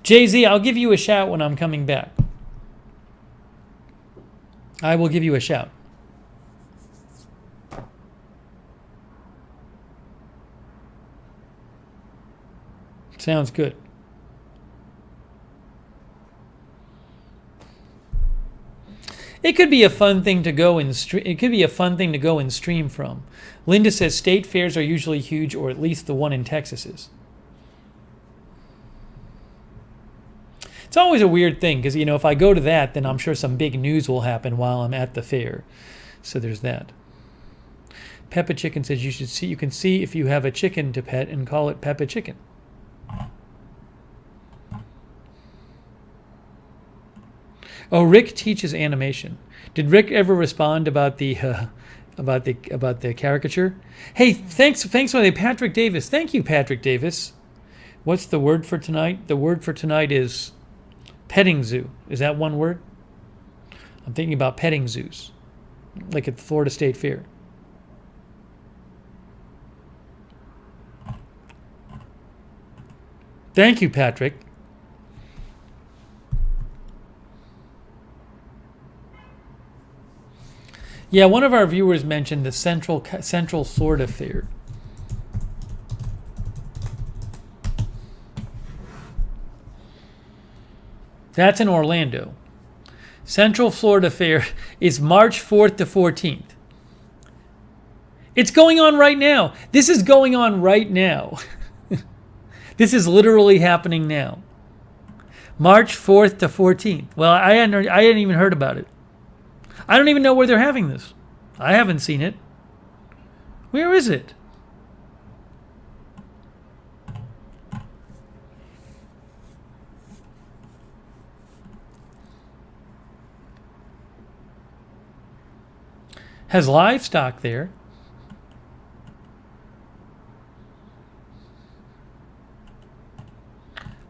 Jay-Z, I'll give you a shout when I'm coming back. I will give you a shout. Sounds good. It could be a fun thing to go and stream. It could be a fun thing to go and stream from. Linda says state fairs are usually huge, or at least the one in Texas is. It's always a weird thing because, if I go to that, then I'm sure some big news will happen while I'm at the fair. So there's that. Peppa Chicken says you can see if you have a chicken to pet and call it Peppa Chicken. Oh, Rick teaches animation. Did Rick ever respond about the caricature? Hey, thanks for the Patrick Davis. Thank you, Patrick Davis. What's the word for tonight? The word for tonight is petting zoo. Is that one word? I'm thinking about petting zoos, like at the Florida State Fair. Thank you, Patrick. Yeah, one of our viewers mentioned the Central Florida Fair. That's in Orlando. Central Florida Fair is March 4th to 14th. It's going on right now. This is going on right now. This is literally happening now. March 4th to 14th. Well, I hadn't even heard about it. I don't even know where they're having this. I haven't seen it. Where is it? Has livestock there.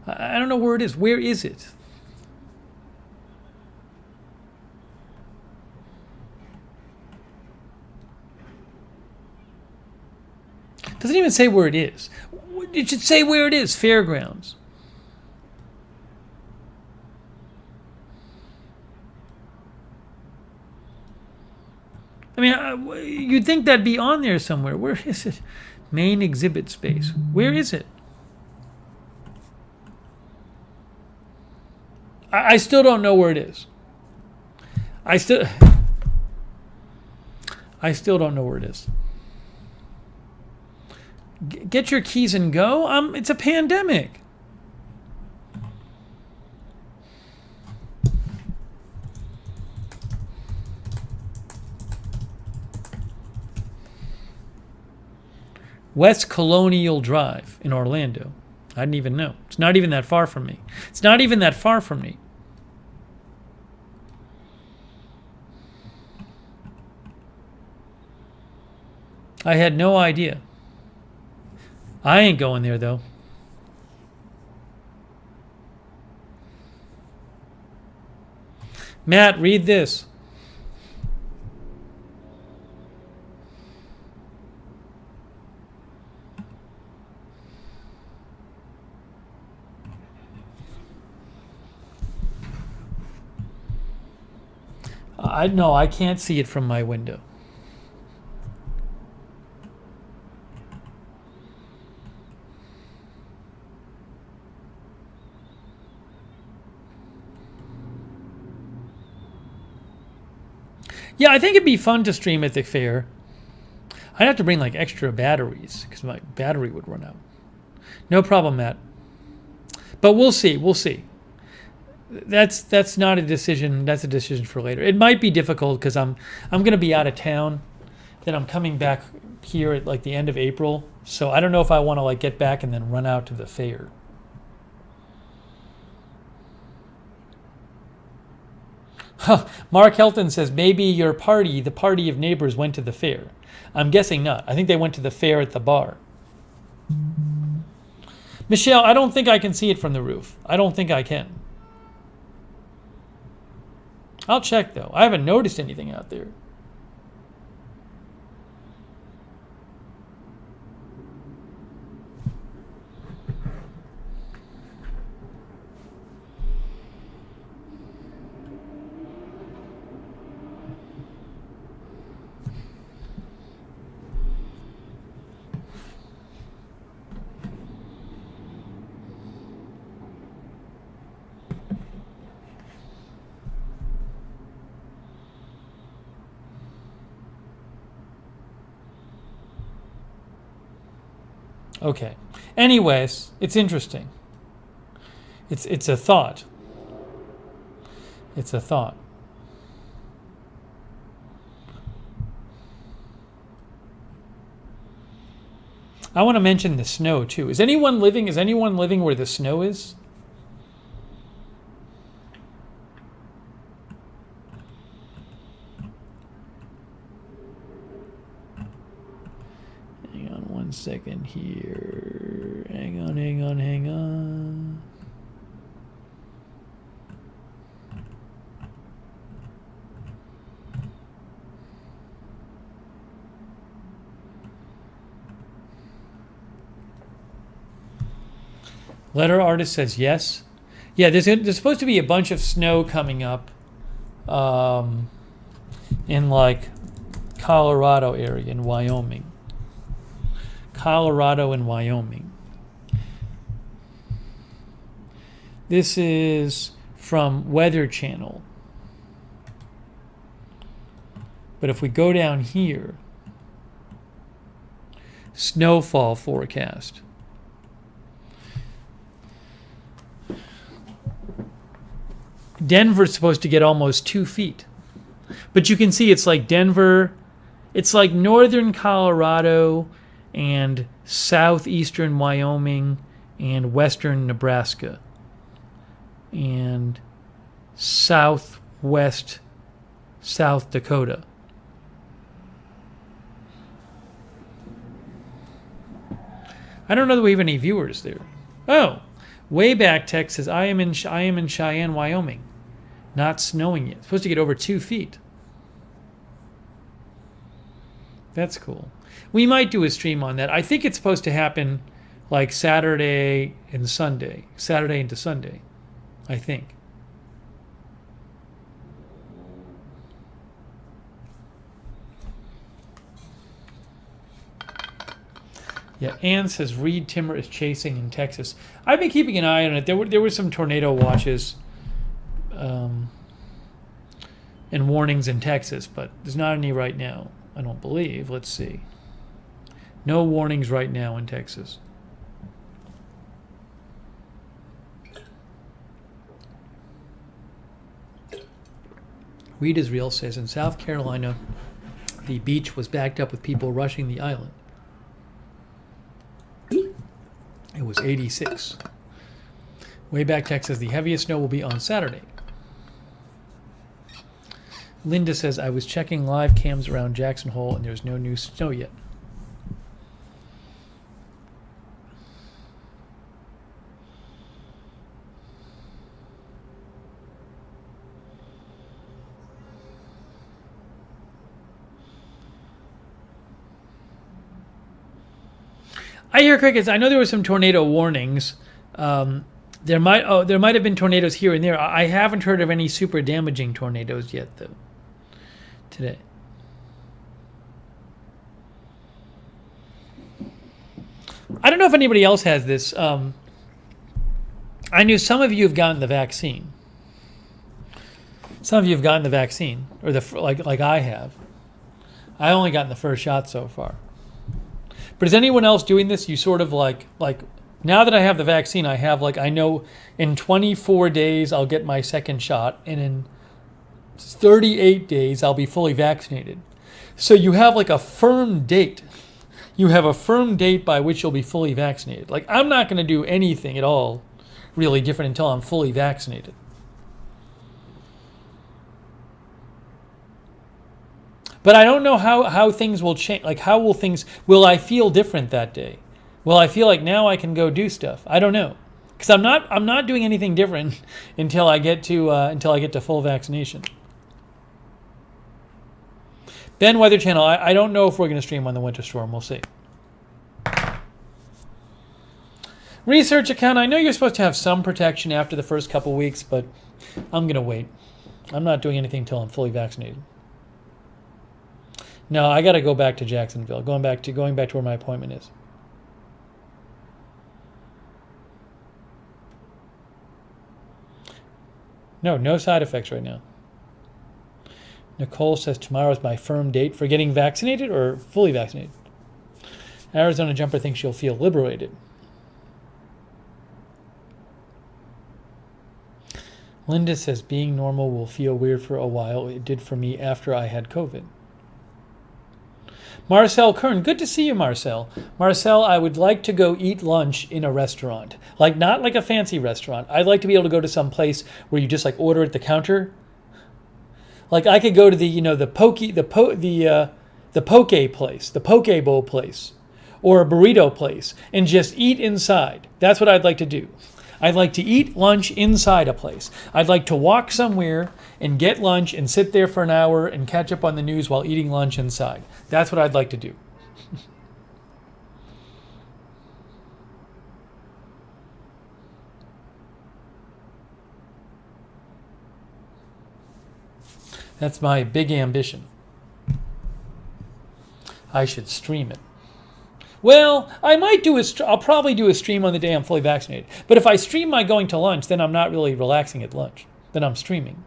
I don't know where it is. Where is it? Doesn't even say where it is. It should say where it is. Fairgrounds. I mean, you'd think that'd be on there somewhere. Where is it? Main exhibit space. Where is it? I still don't know where it is. I still don't know where it is. Get your keys and go? It's a pandemic. West Colonial Drive in Orlando. I didn't even know. It's not even that far from me. It's not even that far from me. I had no idea. I ain't going there, though. Matt, read this. I can't see it from my window. Yeah, I think it'd be fun to stream at the fair. I'd have to bring like extra batteries because my battery would run out. No problem, Matt. But we'll see. We'll see. That's not a decision. That's a decision for later. It might be difficult because I'm going to be out of town. Then I'm coming back here at like the end of April. So I don't know if I want to like get back and then run out to the fair. Mark Helton says maybe your party, the party of neighbors, went to the fair. I'm guessing not. I think they went to the fair at the bar. Michelle, I don't think I can see it from the roof. I don't think I can. I'll check though. I haven't noticed anything out there. Okay. Anyways, it's interesting. It's a thought. It's a thought. I want to mention the snow too. Is anyone living where the snow is? Hang on 1 second here. Hang on. Letter artist says yes. Yeah, there's supposed to be a bunch of snow coming up in like Colorado area and Wyoming. Colorado and Wyoming. This is from Weather Channel. But if we go down here, Snowfall Forecast. Denver's supposed to get almost 2 feet. But you can see it's like Denver, it's like northern Colorado and southeastern Wyoming and western Nebraska and southwest South Dakota. I don't know that we have any viewers there. Oh, Wayback Tech says, I am in Cheyenne, Wyoming. Not snowing yet. It's supposed to get over 2 feet. That's cool. We might do a stream on that. I think it's supposed to happen like Saturday into Sunday, I think. Yeah, Ann says Reed Timmer is chasing in Texas. I've been keeping an eye on it. There were some tornado watches and warnings in Texas, but there's not any right now, I don't believe. Let's see. No warnings right now in Texas. Reed Israel says in South Carolina, the beach was backed up with people rushing the island. It was 86. Wayback Tech says the heaviest snow will be on Saturday. Linda says, I was checking live cams around Jackson Hole and there's no new snow yet. I hear crickets. I know there were some tornado warnings. There might have been tornadoes here and there. I haven't heard of any super damaging tornadoes yet, though. Today. I don't know if anybody else has this. I knew some of you have gotten the vaccine. Some of you have gotten the vaccine, or like I have. I only gotten the first shot so far. But is anyone else doing this? You sort of like now that I have the vaccine, I know in 24 days I'll get my second shot, and in 38 days I'll be fully vaccinated. So you have like a firm date. You have a firm date by which you'll be fully vaccinated. Like, I'm not going to do anything at all really different until I'm fully vaccinated. But I don't know how things will change. Like, will I feel different that day? Will I feel like now I can go do stuff? I don't know. Because I'm not doing anything different until I get to full vaccination. Ben Weather Channel, I don't know if we're going to stream on the winter storm. We'll see. Research account, I know you're supposed to have some protection after the first couple weeks, but I'm going to wait. I'm not doing anything until I'm fully vaccinated. No, I got to go back to Jacksonville. Going back to where my appointment is. No side effects right now. Nicole says tomorrow is my firm date for getting vaccinated or fully vaccinated. Arizona Jumper thinks she'll feel liberated. Linda says being normal will feel weird for a while. It did for me after I had COVID. Marcel Kern, good to see you, Marcel. Marcel, I would like to go eat lunch in a restaurant. Like, not like a fancy restaurant. I'd like to be able to go to some place where you just like order at the counter. Like, I could go to the poke place, the poke bowl place, or a burrito place, and just eat inside. That's what I'd like to do. I'd like to eat lunch inside a place. I'd like to walk somewhere and get lunch and sit there for an hour and catch up on the news while eating lunch inside. That's what I'd like to do. That's my big ambition. I should stream it. Well, I might I'll probably do a stream on the day I'm fully vaccinated. But if I stream my going to lunch, then I'm not really relaxing at lunch. Then I'm streaming.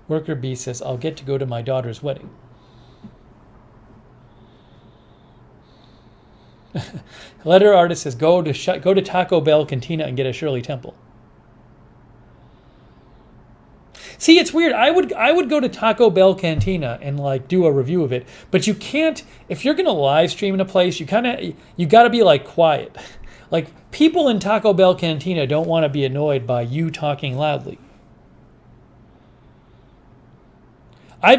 Worker B says, I'll get to go to my daughter's wedding. Letter artist says, go to Taco Bell Cantina and get a Shirley Temple. See, it's weird. I would go to Taco Bell Cantina and like do a review of it, but you can't. If you're gonna live stream in a place, you got to be like quiet. Like, people in Taco Bell Cantina don't want to be annoyed by you talking loudly.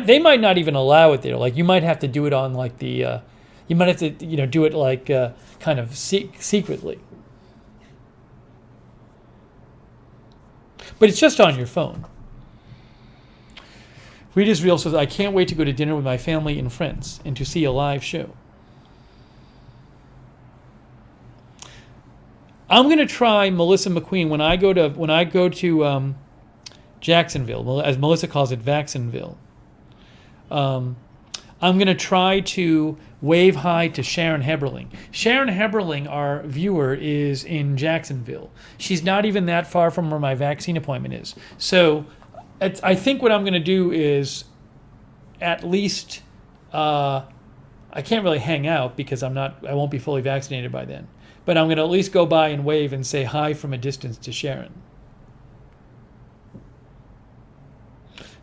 They might not even allow it there. Like, you might have to do it on like the, you might have to do it like kind of secretly. But it's just on your phone. Rita's Real says, I can't wait to go to dinner with my family and friends and to see a live show. I'm going to try Melissa McQueen when I go to Jacksonville, as Melissa calls it, Vaxonville. I'm going to try to wave hi to Sharon Heberling. Sharon Heberling, our viewer, is in Jacksonville. She's not even that far from where my vaccine appointment is. So I think what I'm going to do is at least, I can't really hang out because I won't be fully vaccinated by then. But I'm going to at least go by and wave and say hi from a distance to Sharon.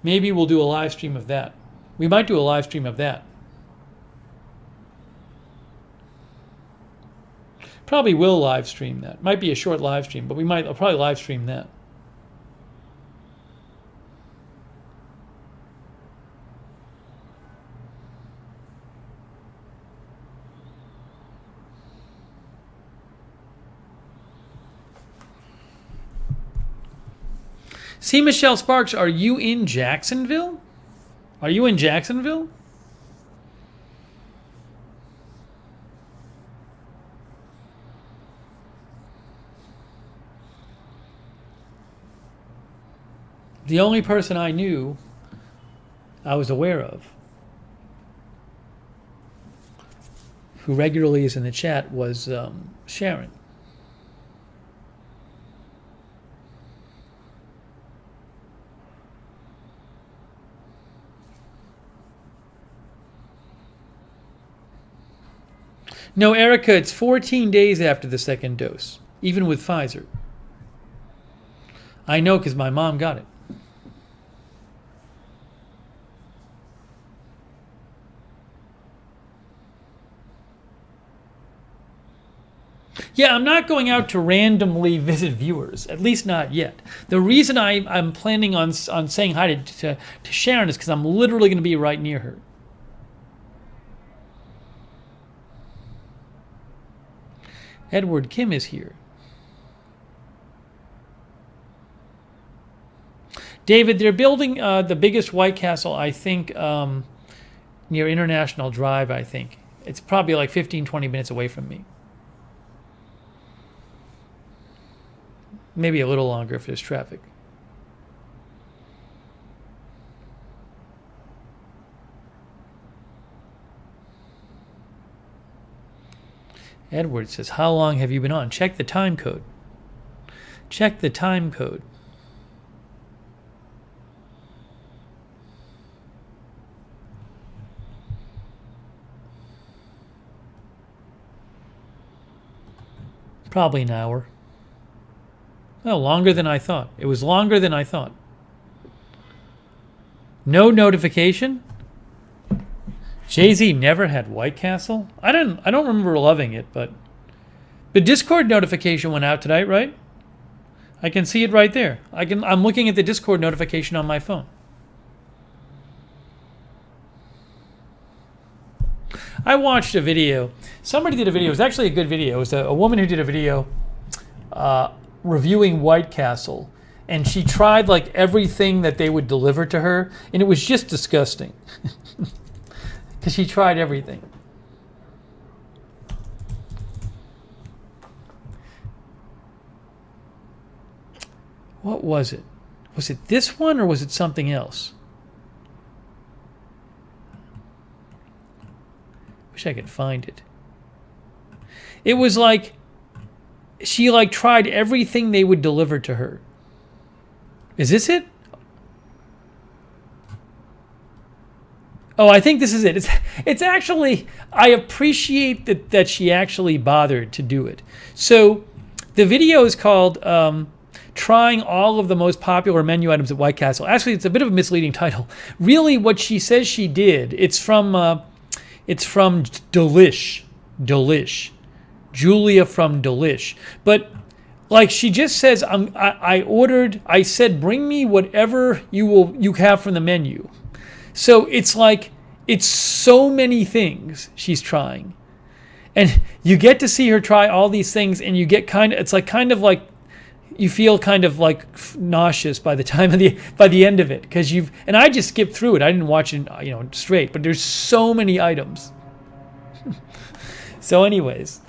Maybe we'll do a live stream of that. We might do a live stream of that. Probably will live stream that. Might be a short live stream, but I'll probably live stream that. See, Michelle Sparks, are you in Jacksonville? Are you in Jacksonville? The only person I was aware of, who regularly is in the chat, was Sharon. No, Erica, it's 14 days after the second dose, even with Pfizer. I know because my mom got it. Yeah, I'm not going out to randomly visit viewers, at least not yet. The reason I'm planning on saying hi to Sharon is because I'm literally going to be right near her. Edward Kim is here. David, they're building the biggest White Castle, I think, near International Drive, I think. It's probably like 15, 20 minutes away from me. Maybe a little longer if there's traffic. Edward says, how long have you been on? Check the time code. Check the time code. Probably an hour. Well, longer than I thought. It was longer than I thought. No notification? Jay-Z never had White Castle? I don't remember loving it, but the Discord notification went out today, right? I can see it right there. I'm looking at the Discord notification on my phone. I watched a video. Somebody did a video. It was actually a good video. It was a woman who did a video reviewing White Castle, and she tried like everything that they would deliver to her, and it was just disgusting because she tried everything. What was it? Was it this one or was it something else? Wish I could find it. It was like she like tried everything they would deliver to her. Is this it? Oh, I think this is it. It's actually, I appreciate that she actually bothered to do it. So the video is called Trying All of the Most Popular Menu Items at White Castle. Actually, it's a bit of a misleading title. Really, what she says she did, it's from Delish. Julia from Delish. But like she just says, I said, bring me whatever you have from the menu. So it's like, it's so many things she's trying. And you get to see her try all these things, and you get it's kind of like, you feel kind of like nauseous by the end of it, because and I just skipped through it. I didn't watch it, straight, but there's so many items. So anyways,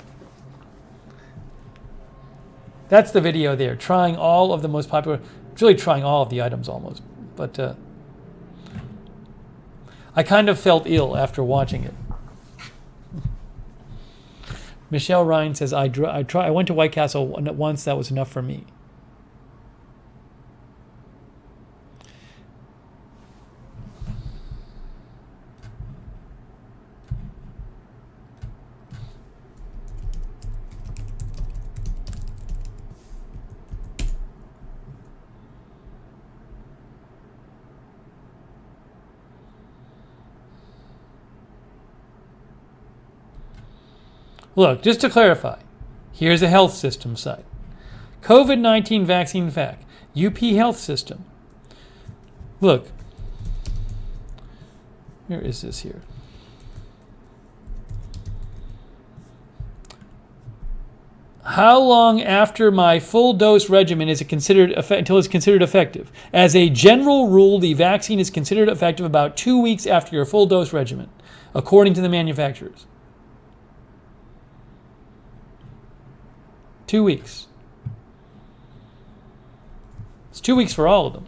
that's the video there, trying all of the most popular, it's really trying all of the items almost, but I kind of felt ill after watching it. Michelle Ryan says, I went to White Castle once, that was enough for me. Look, just to clarify, here's a health system site. COVID-19 vaccine fact, UP Health System. Look, where is this here? How long after my full dose regimen is it considered until it's considered effective? As a general rule, the vaccine is considered effective about 2 weeks after your full dose regimen, according to the manufacturers. 2 weeks. It's 2 weeks for all of them.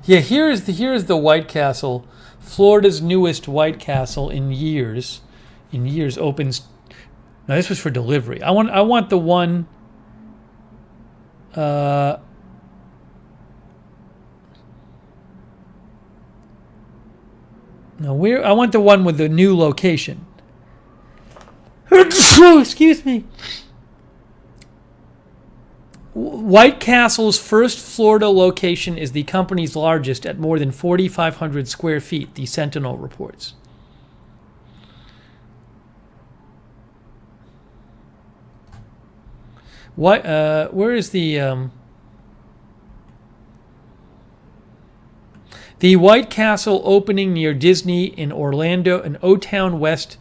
Yeah, here is the White Castle, Florida's newest White Castle in years. Opens. Now this was for delivery. I want the one. No, I want the one with the new location. Excuse me. White Castle's first Florida location is the company's largest at more than 4,500 square feet, the Sentinel reports. Where is the White Castle opening near Disney in Orlando, an O-Town West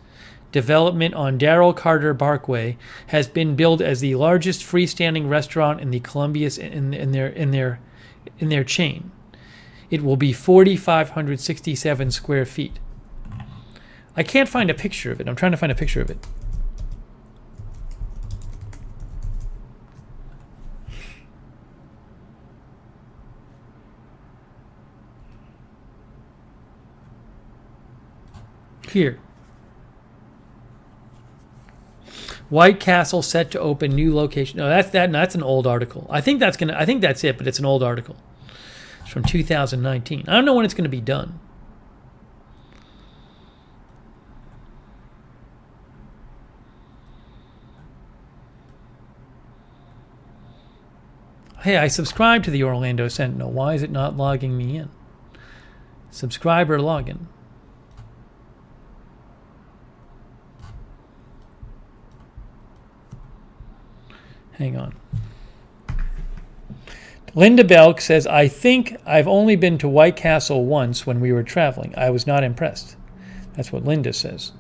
development on Darrell Carter Parkway, has been billed as the largest freestanding restaurant in the Columbia in their chain. It will be 4,567 square feet. I can't find a picture of it. I'm trying to find a picture of it. Here. White Castle set to open new location. No, that's an old article. I think that's it, but it's an old article. It's from 2019. I don't know when it's gonna be done. Hey, I subscribed to the Orlando Sentinel. Why is it not logging me in? Subscriber login. Hang on. Linda Belk says, I think I've only been to White Castle once when we were traveling. I was not impressed. That's what Linda says.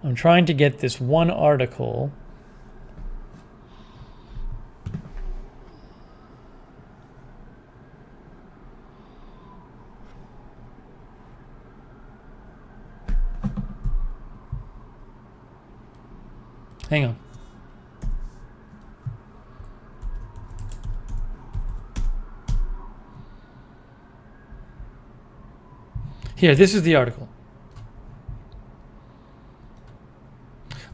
I'm trying to get this one article. Hang on. Here, this is the article.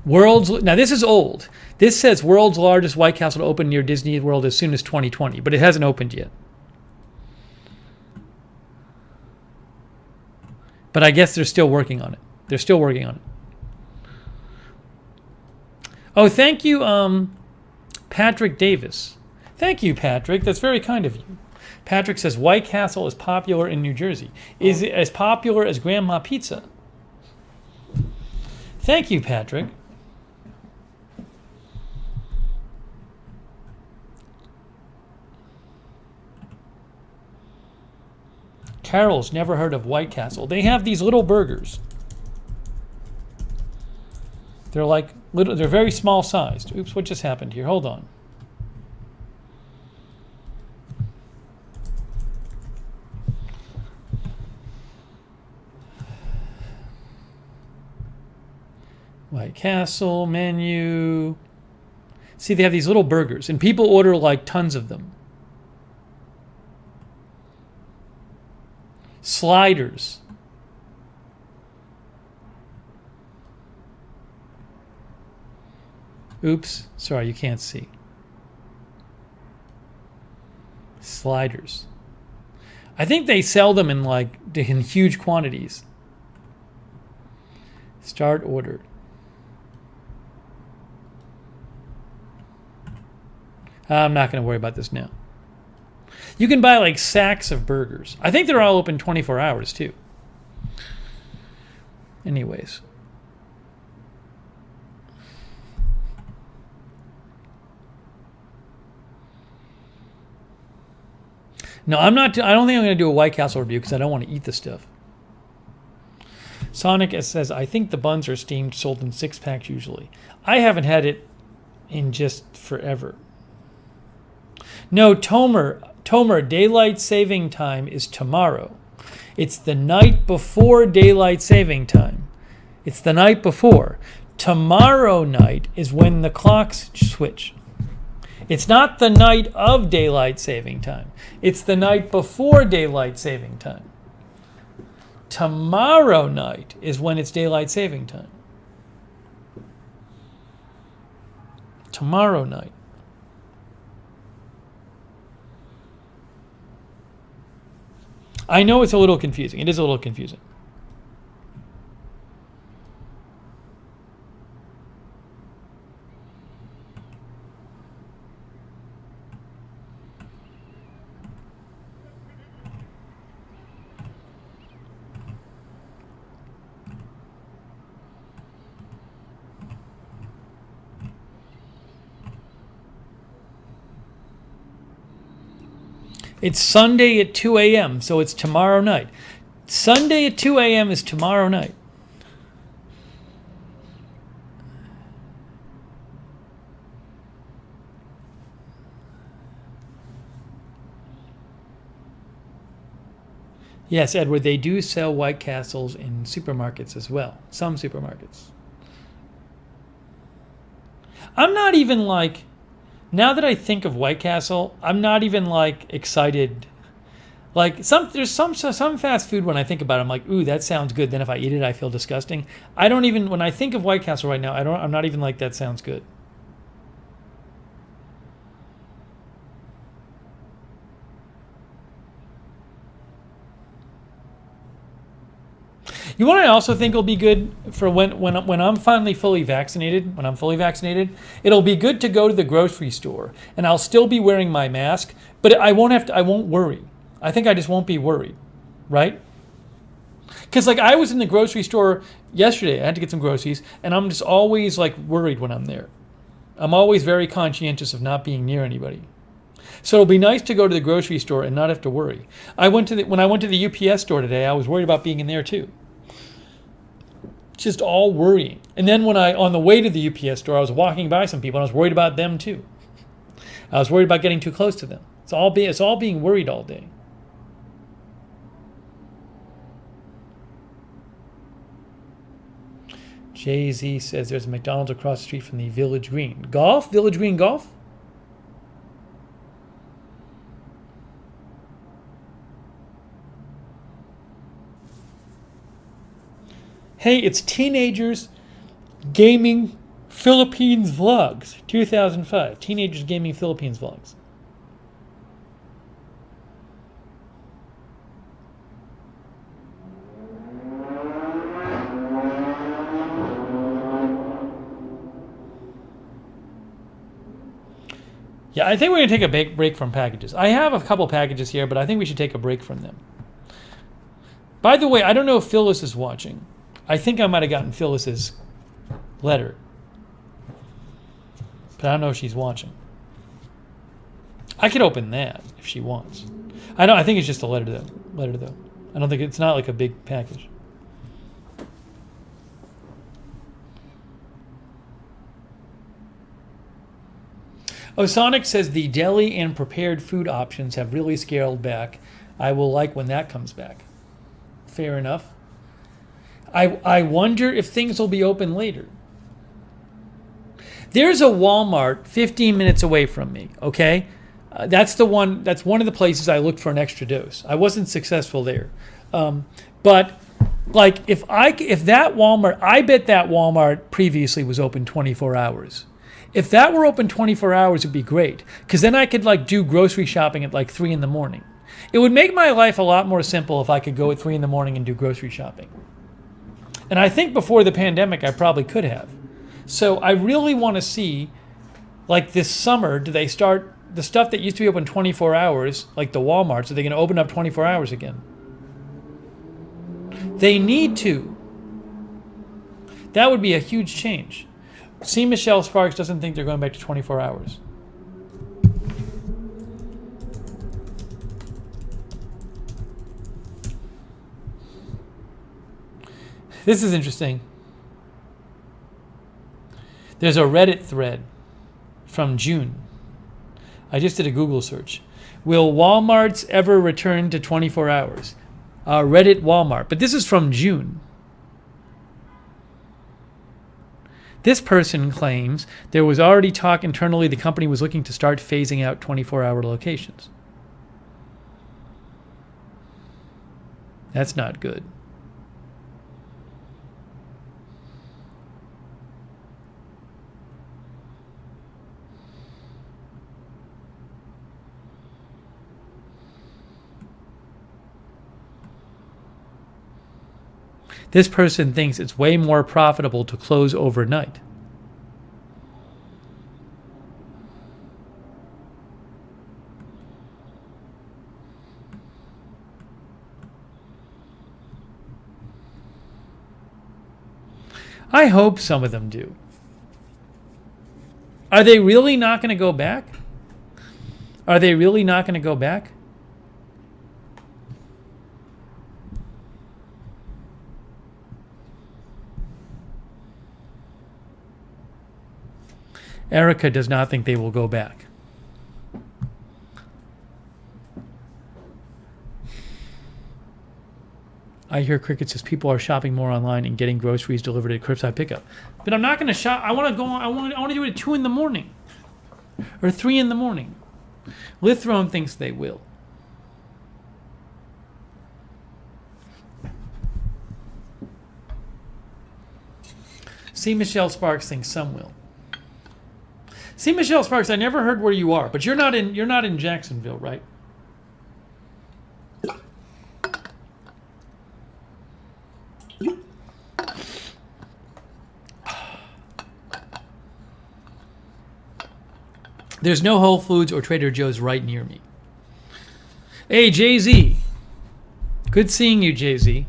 Now this is old. This says world's largest White Castle to open near Disney World as soon as 2020, but it hasn't opened yet. But I guess they're still working on it. They're still working on it. Oh, thank you, Patrick Davis. Thank you, Patrick. That's very kind of you. Patrick says, White Castle is popular in New Jersey. Is it as popular as Grandma Pizza? Thank you, Patrick. Carol's never heard of White Castle. They have these little burgers. They're like little, they're very small sized. Oops, what just happened here? Hold on. White Castle menu. See, they have these little burgers, and people order like tons of them. Sliders. Oops, sorry, you can't see. Sliders. I think they sell them in huge quantities. Start order. I'm not going to worry about this now. You can buy like sacks of burgers. I think they're all open 24 hours too. Anyways. No, I don't think I'm going to do a White Castle review because I don't want to eat the stuff. Sonic says, I think the buns are steamed, sold in 6-packs usually. I haven't had it in just forever. No, Tomer, daylight saving time is tomorrow. It's the night before daylight saving time. It's the night before. Tomorrow night is when the clocks switch. It's not the night of daylight saving time. It's the night before daylight saving time. Tomorrow night is when it's daylight saving time. Tomorrow night. I know it's a little confusing. It is a little confusing. It's Sunday at 2 a.m., so it's tomorrow night. Sunday at 2 a.m. is tomorrow night. Yes, Edward, they do sell White Castles in supermarkets as well. Some supermarkets. I'm not even like... Now that I think of White Castle, I'm not even like excited. Like there's some fast food when I think about it, I'm like, ooh, that sounds good. Then if I eat it, I feel disgusting. I don't even, when I think of White Castle right now, I'm not even like, that sounds good. You want to also think will be good for when I'm finally fully vaccinated. When I'm fully vaccinated, it'll be good to go to the grocery store, and I'll still be wearing my mask, but I won't worry. I think I just won't be worried, right? Because like I was in the grocery store yesterday, I had to get some groceries, and I'm just always like worried when I'm there. I'm always very conscientious of not being near anybody. So it'll be nice to go to the grocery store and not have to worry. When I went to the UPS store today, I was worried about being in there too. Just all worrying. And then on the way to the UPS store, I was walking by some people and I was worried about them too. I was worried about getting too close to them. It's all being worried all day. Jay-Z says there's a McDonald's across the street from the Village Green. Village Green Golf? Hey, it's Teenagers Gaming Philippines Vlogs, 2005. Teenagers Gaming Philippines Vlogs. Yeah, I think we're going to take a break from packages. I have a couple packages here, but I think we should take a break from them. By the way, I don't know if Phyllis is watching. I think I might have gotten Phyllis's letter, but I don't know if she's watching. I could open that if she wants. I think it's just a letter though. I don't think it's not like a big package. Osonic says the deli and prepared food options have really scaled back. I will like when that comes back. Fair enough. I wonder if things will be open later. There's a Walmart 15 minutes away from me, okay? That's one of the places I looked for an extra dose. I wasn't successful there. But like if that Walmart, I bet that Walmart previously was open 24 hours. If that were open 24 hours, it'd be great, because then I could like do grocery shopping at like 3 a.m. It would make my life a lot more simple if I could go at 3 a.m. and do grocery shopping. And I think before the pandemic, I probably could have. So I really want to see, like this summer, do they start the stuff that used to be open 24 hours, like the Walmarts, are they going to open up 24 hours again? They need to. That would be a huge change. See, Michelle Sparks doesn't think they're going back to 24 hours. This is interesting. There's a Reddit thread from June. I just did a Google search. Will Walmarts ever return to 24 hours? Reddit Walmart. But this is from June. This person claims there was already talk internally the company was looking to start phasing out 24-hour locations. That's not good. This person thinks it's way more profitable to close overnight. I hope some of them do. Are they really not going to go back? Are they really not going to go back? Erica does not think they will go back. I hear Cricket says people are shopping more online and getting groceries delivered at curbside pickup. But I'm not going to shop. I want to go. I want to do it at 2 a.m. or 3 a.m. Lithrone thinks they will. See, Michelle Sparks thinks some will. See, Michelle Sparks, I never heard where you are, but you're not in Jacksonville, right? There's no Whole Foods or Trader Joe's right near me. Hey, Jay-Z. Good seeing you, Jay-Z.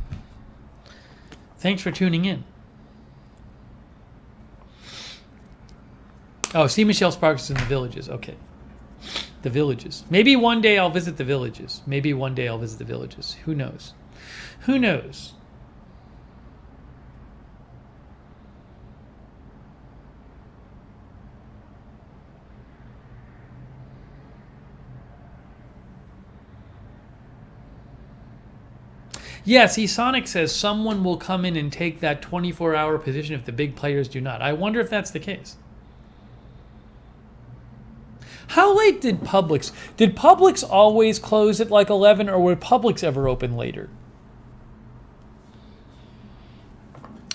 Thanks for tuning in. Oh, see, Michelle Sparks is in the Villages. Okay. The Villages. Maybe one day I'll visit the Villages. Who knows? Who knows? Yes, eSonic says someone will come in and take that 24-hour position if the big players do not. I wonder if that's the case. How late did Publix? Did Publix always close at like 11, or were Publix ever open later?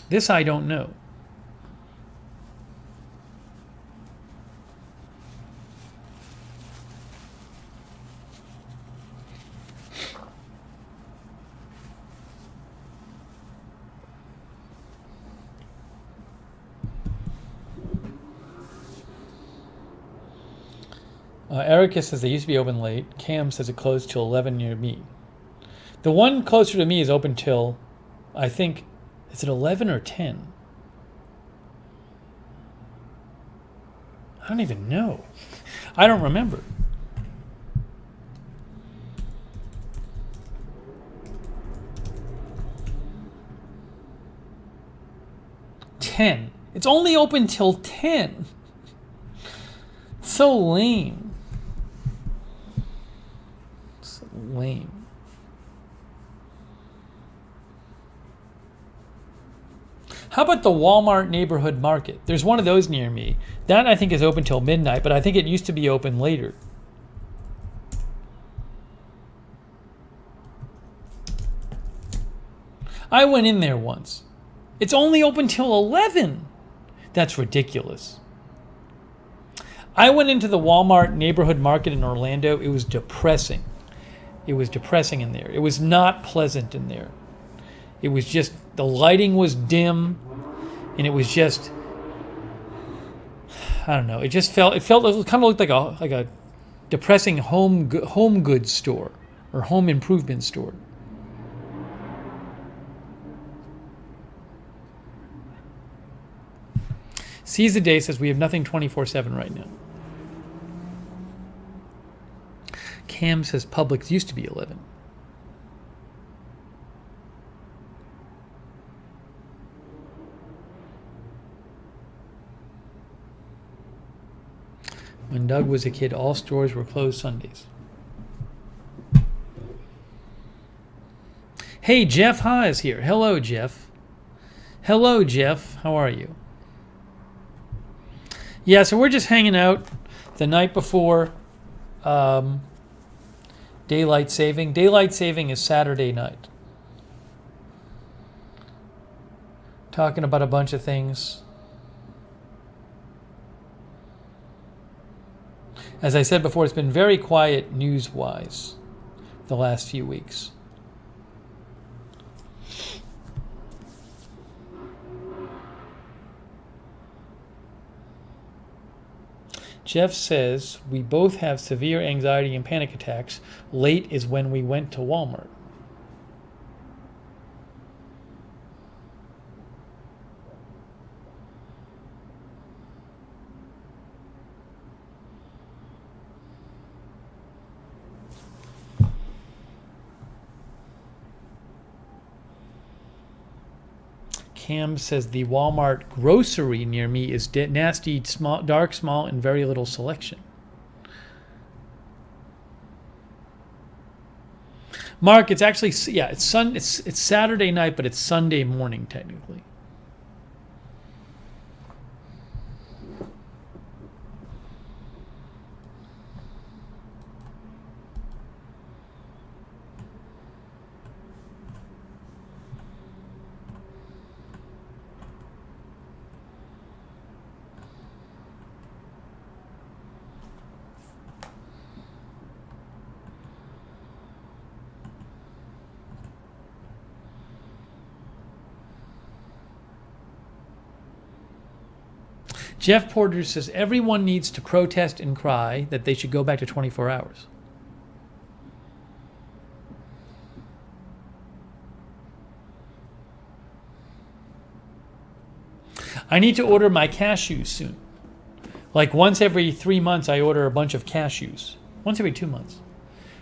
This I don't know. Erica says they used to be open late. Cam says it closed till 11 near me. The one closer to me is open till, I think, is it 11 or 10? I don't even know. I don't remember. It's only open till 10. So lame. Lame. How about the Walmart neighborhood market? There's one of those near me. That I think is open till midnight, but I think it used to be open later. I went in there once. It's only open till 11. That's ridiculous. I went into the Walmart neighborhood market in Orlando. It was depressing. It was depressing in there. It was not pleasant in there. It was just, the lighting was dim, and it was just, I don't know. It kind of looked like a depressing home goods store or home improvement store. Seize the Day says we have nothing 24/7 right now. Cam says Publix used to be 11. When Doug was a kid, all stores were closed Sundays. Hey, Jeff Ha is here. Hello, Jeff. Hello, Jeff. How are you? Yeah, so we're just hanging out the night before daylight saving. Daylight saving is Saturday night. Talking about a bunch of things. As I said before, it's been very quiet news-wise the last few weeks. Jeff says, we both have severe anxiety and panic attacks. Late is when we went to Walmart. Cam says the Walmart grocery near me is nasty, small, dark, small, and very little selection. Mark, it's actually, yeah, it's Saturday night, but it's Sunday morning technically. Jeff Porter says everyone needs to protest and cry that they should go back to 24 hours. I need to order my cashews soon. Like once every 3 months, I order a bunch of cashews. Once every 2 months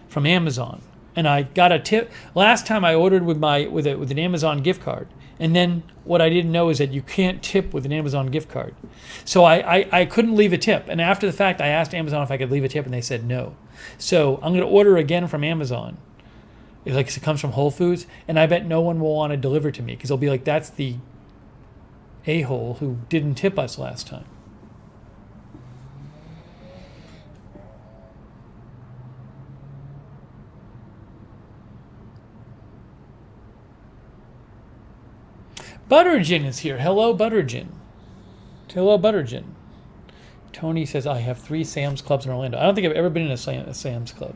from Amazon. And I got a tip. Last time I ordered with an Amazon gift card. And then what I didn't know is that you can't tip with an Amazon gift card. So I couldn't leave a tip. And after the fact, I asked Amazon if I could leave a tip, and they said no. So I'm going to order again from Amazon. It comes from Whole Foods. And I bet no one will want to deliver to me because they'll be like, that's the a-hole who didn't tip us last time. Buttergin is here. Hello, Buttergin. Hello, Buttergin. Tony says, I have 3 Sam's Clubs in Orlando. I don't think I've ever been in a Sam's Club.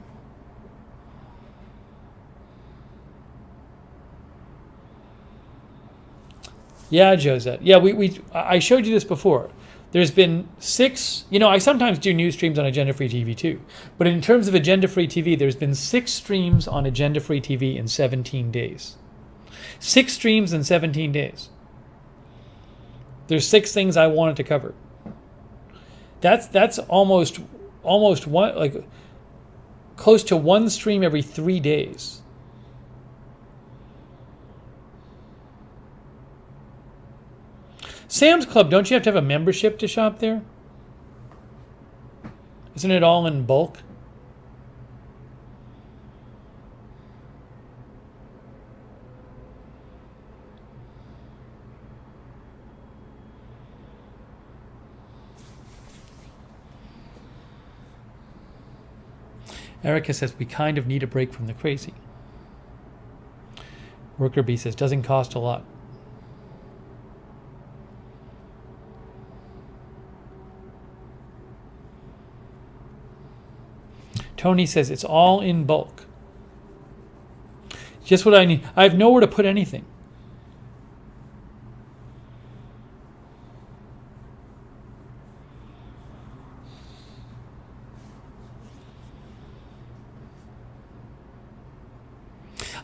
Yeah, Josette. Yeah, I showed you this before. There's been 6, I sometimes do news streams on Agenda Free TV too. But in terms of Agenda Free TV, there's been 6 streams on Agenda Free TV in 17 days. 6 streams in 17 days. There's 6 things I wanted to cover. That's almost one, close to 1 stream every 3 days. Sam's Club, don't you have to have a membership to shop there? Isn't it all in bulk? Erica says, we kind of need a break from the crazy. Worker Bee says, doesn't cost a lot. Tony says, it's all in bulk. Just what I need. I have nowhere to put anything.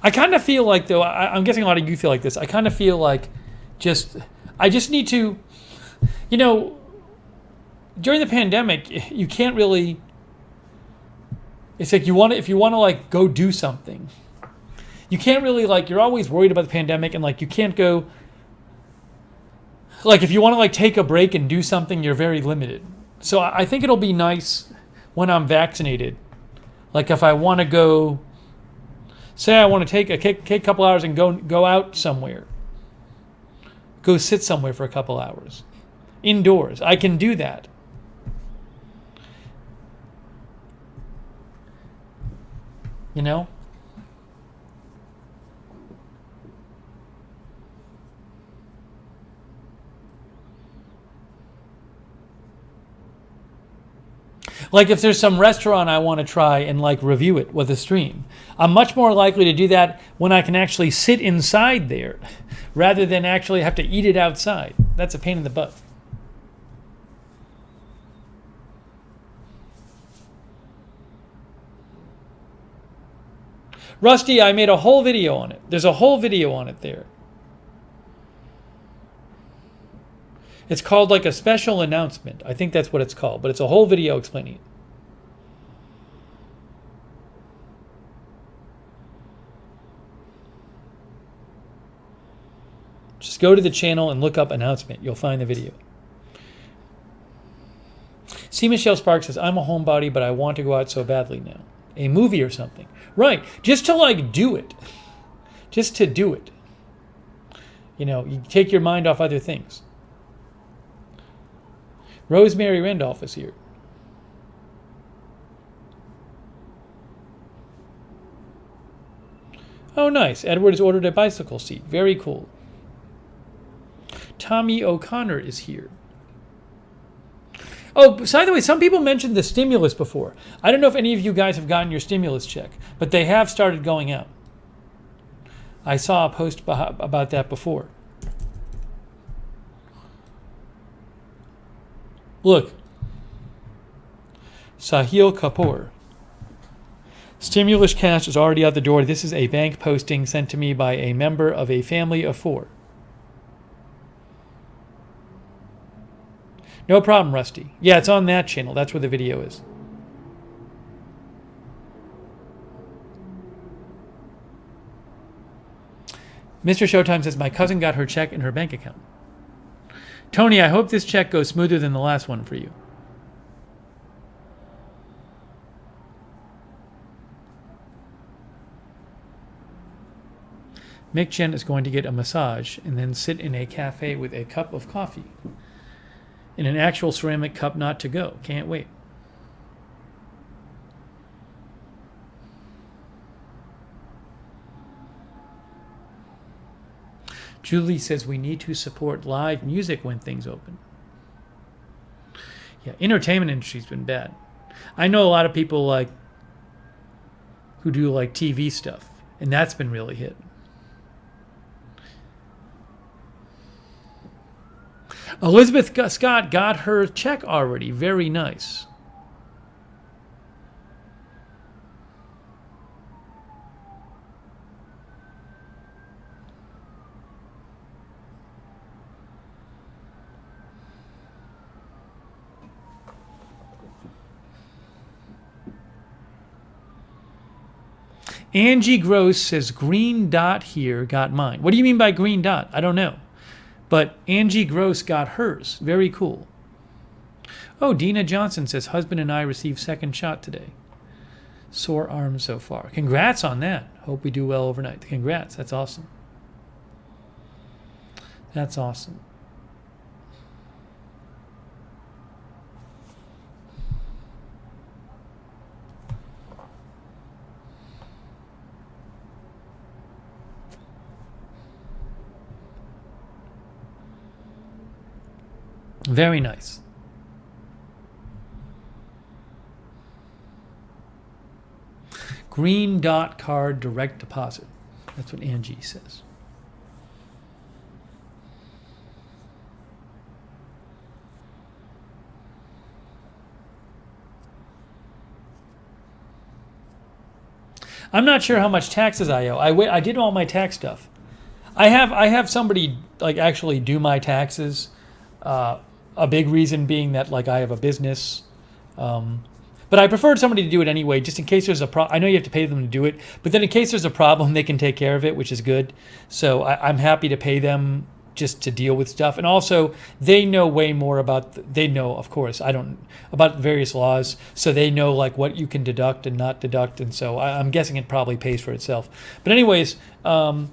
I kind of feel like, though, I'm guessing a lot of you feel like this. I kind of feel like I just need to, during the pandemic, you can't really, it's like if you want to go do something, you can't really, you're always worried about the pandemic, and you can't go, if you want to take a break and do something, you're very limited. So I think it'll be nice when I'm vaccinated. If I want to go, say I want to take a couple hours and go out somewhere. Go sit somewhere for a couple hours. Indoors. I can do that. If there's some restaurant I want to try and review it with a stream, I'm much more likely to do that when I can actually sit inside there rather than actually have to eat it outside. That's a pain in the butt. Rusty, I made a whole video on it. There's a whole video on it there. It's called a special announcement. I think that's what it's called, but it's a whole video explaining it. Just go to the channel and look up announcement. You'll find the video. C. Michelle Sparks says, I'm a homebody, but I want to go out so badly now. A movie or something. Right. Just to do it. Just to do it. You take your mind off other things. Rosemary Randolph is here. Oh, nice. Edward has ordered a bicycle seat. Very cool. Tommy O'Connor is here. Oh, by the way, some people mentioned the stimulus before. I don't know if any of you guys have gotten your stimulus check, but they have started going out. I saw a post about that before. Look. Sahil Kapoor. Stimulus cash is already out the door. This is a bank posting sent to me by a member of a family of 4. No problem, Rusty. Yeah, it's on that channel. That's where the video is. Mr. Showtime says, my cousin got her check in her bank account. Tony, I hope this check goes smoother than the last one for you. Mick Chen is going to get a massage and then sit in a cafe with a cup of coffee. In an actual ceramic cup, not to go. Can't wait. Julie says we need to support live music when things open. Yeah, entertainment industry's been bad. I know a lot of people like who do like TV stuff, and that's been really hit. Elizabeth Scott got her check already. Very nice. Angie Gross says, green dot here got mine. What do you mean by green dot? I don't know. But Angie Gross got hers. Very cool. Oh, Dina Johnson says, husband and I received second shot today. Sore arm so far. Congrats on that. Hope we do well overnight. Congrats. That's awesome. That's awesome. Very nice. Green dot card direct deposit. That's what Angie says. I'm not sure how much taxes I owe. I did all my tax stuff. I have somebody like actually do my taxes. A big reason being that like I have a business, but I prefer somebody to do it anyway, just in case there's a problem. I know you have to pay them to do it, but then in case there's a problem, they can take care of it, which is good. So I'm happy to pay them just to deal with stuff, and also they know way more about. They know, of course, I don't about various laws, so they know like what you can deduct and not deduct, and so I'm guessing it probably pays for itself. But anyways, I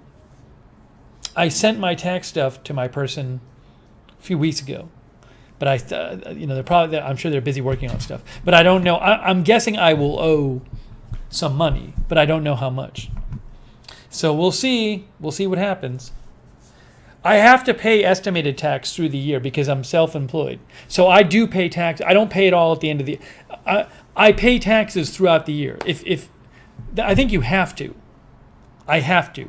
sent my tax stuff to my person a few weeks ago. But they're probably. I'm sure they're busy working on stuff. But I don't know. I'm guessing I will owe some money, but I don't know how much. So we'll see. We'll see what happens. I have to pay estimated tax through the year because I'm self-employed. So I do pay tax. I don't pay it all at the end of the. I pay taxes throughout the year. If I think you have to. I have to.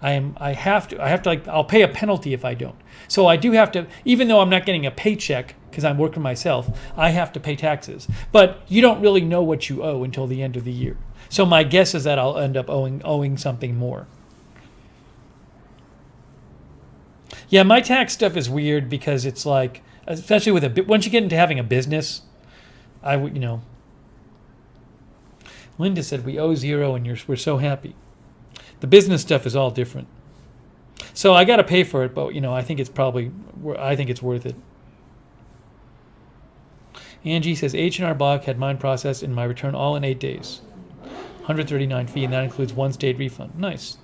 I have to like. I'll pay a penalty if I don't. So I do have to, even though I'm not getting a paycheck because I'm working myself, I have to pay taxes. But you don't really know what you owe until the end of the year. So my guess is that I'll end up owing something more. Yeah, my tax stuff is weird because it's like, especially with once you get into having a business, Linda said we owe 0 and we're so happy. The business stuff is all different. So I got to pay for it, but I think it's worth it. Angie says H&R Block had mine processed in my return all in 8 days. $139 fee, and that includes 1 state refund. Nice.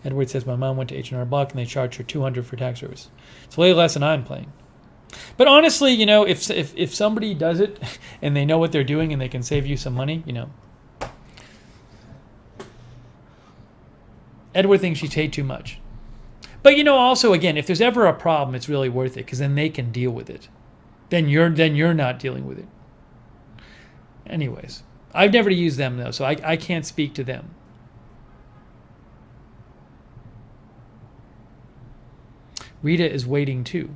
Edward says my mom went to H&R Block and they charged her $200 for tax service. It's way less than I'm paying. But honestly, if somebody does it and they know what they're doing and they can save you some money, Edward thinks she paid too much. But also again, if there's ever a problem, it's really worth it because then they can deal with it. Then you're not dealing with it. Anyways, I've never used them though, so I can't speak to them. Rita is waiting too.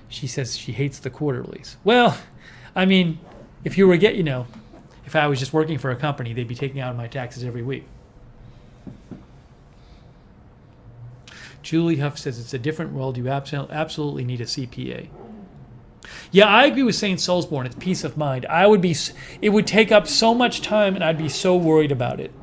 She says she hates the quarterlies. Well, I mean, if you were if I was just working for a company, they'd be taking out my taxes every week. Julie Huff says it's a different world. You absolutely need a CPA. Yeah, I agree with St. Soulsborne. It's peace of mind. It would take up so much time, and I'd be so worried about it.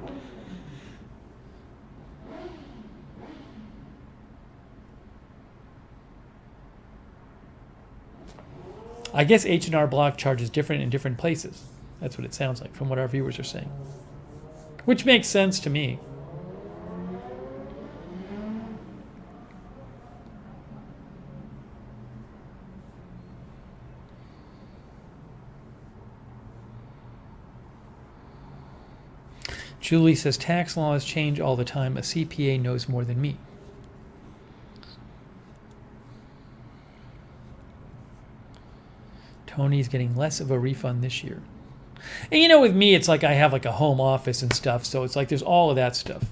I guess H&R Block charges different in different places. That's what it sounds like from what our viewers are saying. Which makes sense to me. Julie says tax laws change all the time. A CPA knows more than me. Tony's getting less of a refund this year. And with me, it's like I have like a home office and stuff, so it's like there's all of that stuff.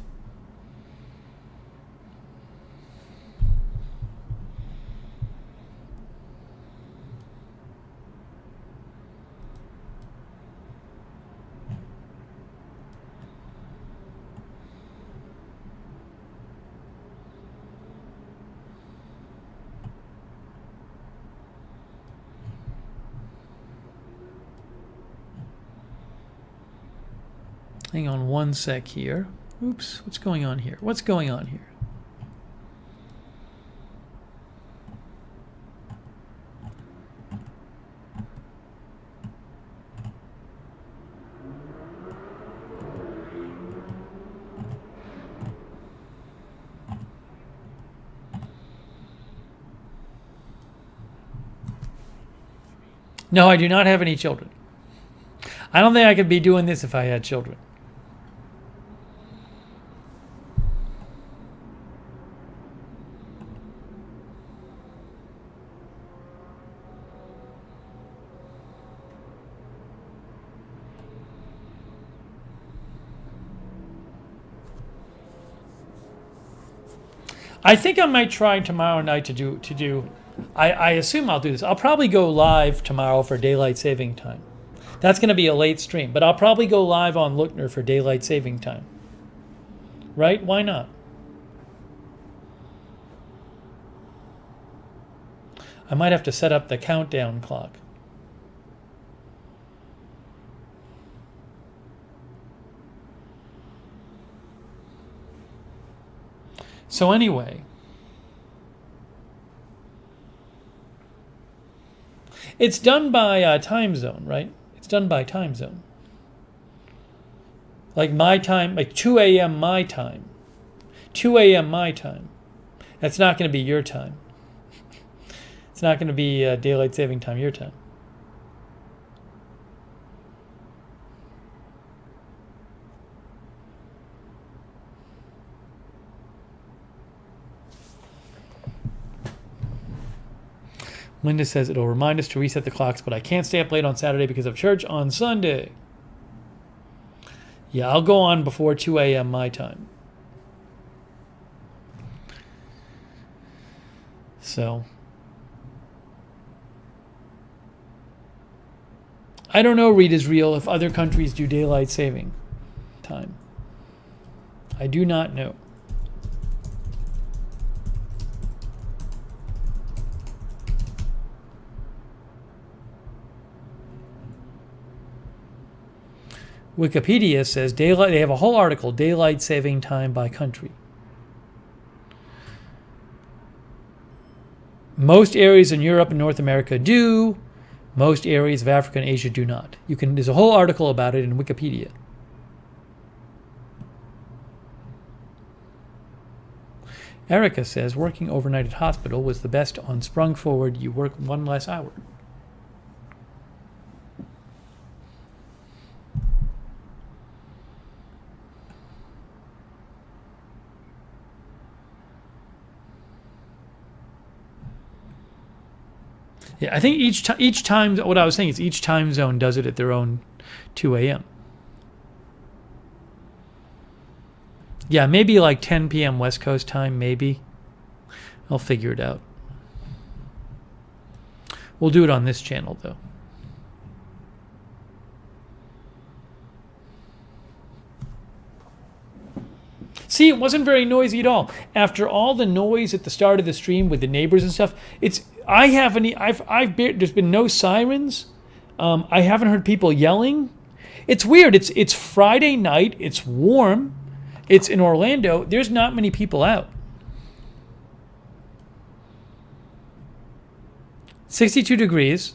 Hang on one sec here. Oops, what's going on here? What's going on here? No, I do not have any children. I don't think I could be doing this if I had children. I think I might try tomorrow night to do. I assume I'll do this. I'll probably go live tomorrow for daylight saving time. That's going to be a late stream, but I'll probably go live on Lookner for daylight saving time. Right? Why not? I might have to set up the countdown clock. So anyway, it's done by time zone, right? It's done by time zone. Like my time, like 2 a.m. my time. 2 a.m. my time. That's not going to be your time. It's not going to be daylight saving time, your time. Linda says it'll remind us to reset the clocks, but I can't stay up late on Saturday because of church on Sunday. Yeah, I'll go on before 2 a.m. my time. So, I don't know, Read is real, if other countries do daylight saving time. I do not know. Wikipedia says daylight. They have a whole article, daylight saving time by country. Most areas in Europe and North America do. Most areas of Africa and Asia do not. There's a whole article about it in Wikipedia. Erica says working overnight at hospital was the best on Sprung Forward. You work one less hour. Yeah, I think each time, what I was saying is each time zone does it at their own 2 a.m. Yeah, maybe like 10 p.m. West Coast time, maybe. I'll figure it out. We'll do it on this channel, though. See, it wasn't very noisy at all. After all the noise at the start of the stream with the neighbors and stuff, there's been no sirens. I haven't heard people yelling. It's weird. It's Friday night. It's warm. It's in Orlando. There's not many people out. 62 degrees.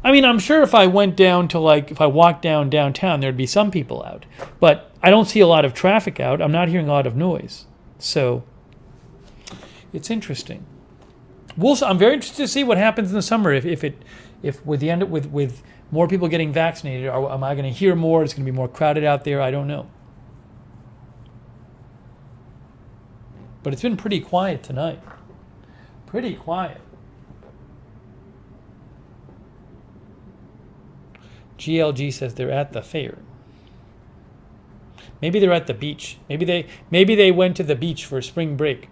I mean, I'm sure if I went down to if I walked downtown, there'd be some people out. But I don't see a lot of traffic out. I'm not hearing a lot of noise. So it's interesting. I'm very interested to see what happens in the summer. If with the end with more people getting vaccinated, am I going to hear more? It's going to be more crowded out there. I don't know. But it's been pretty quiet tonight. Pretty quiet. GLG says they're at the fair. Maybe they're at the beach. Maybe they went to the beach for spring break.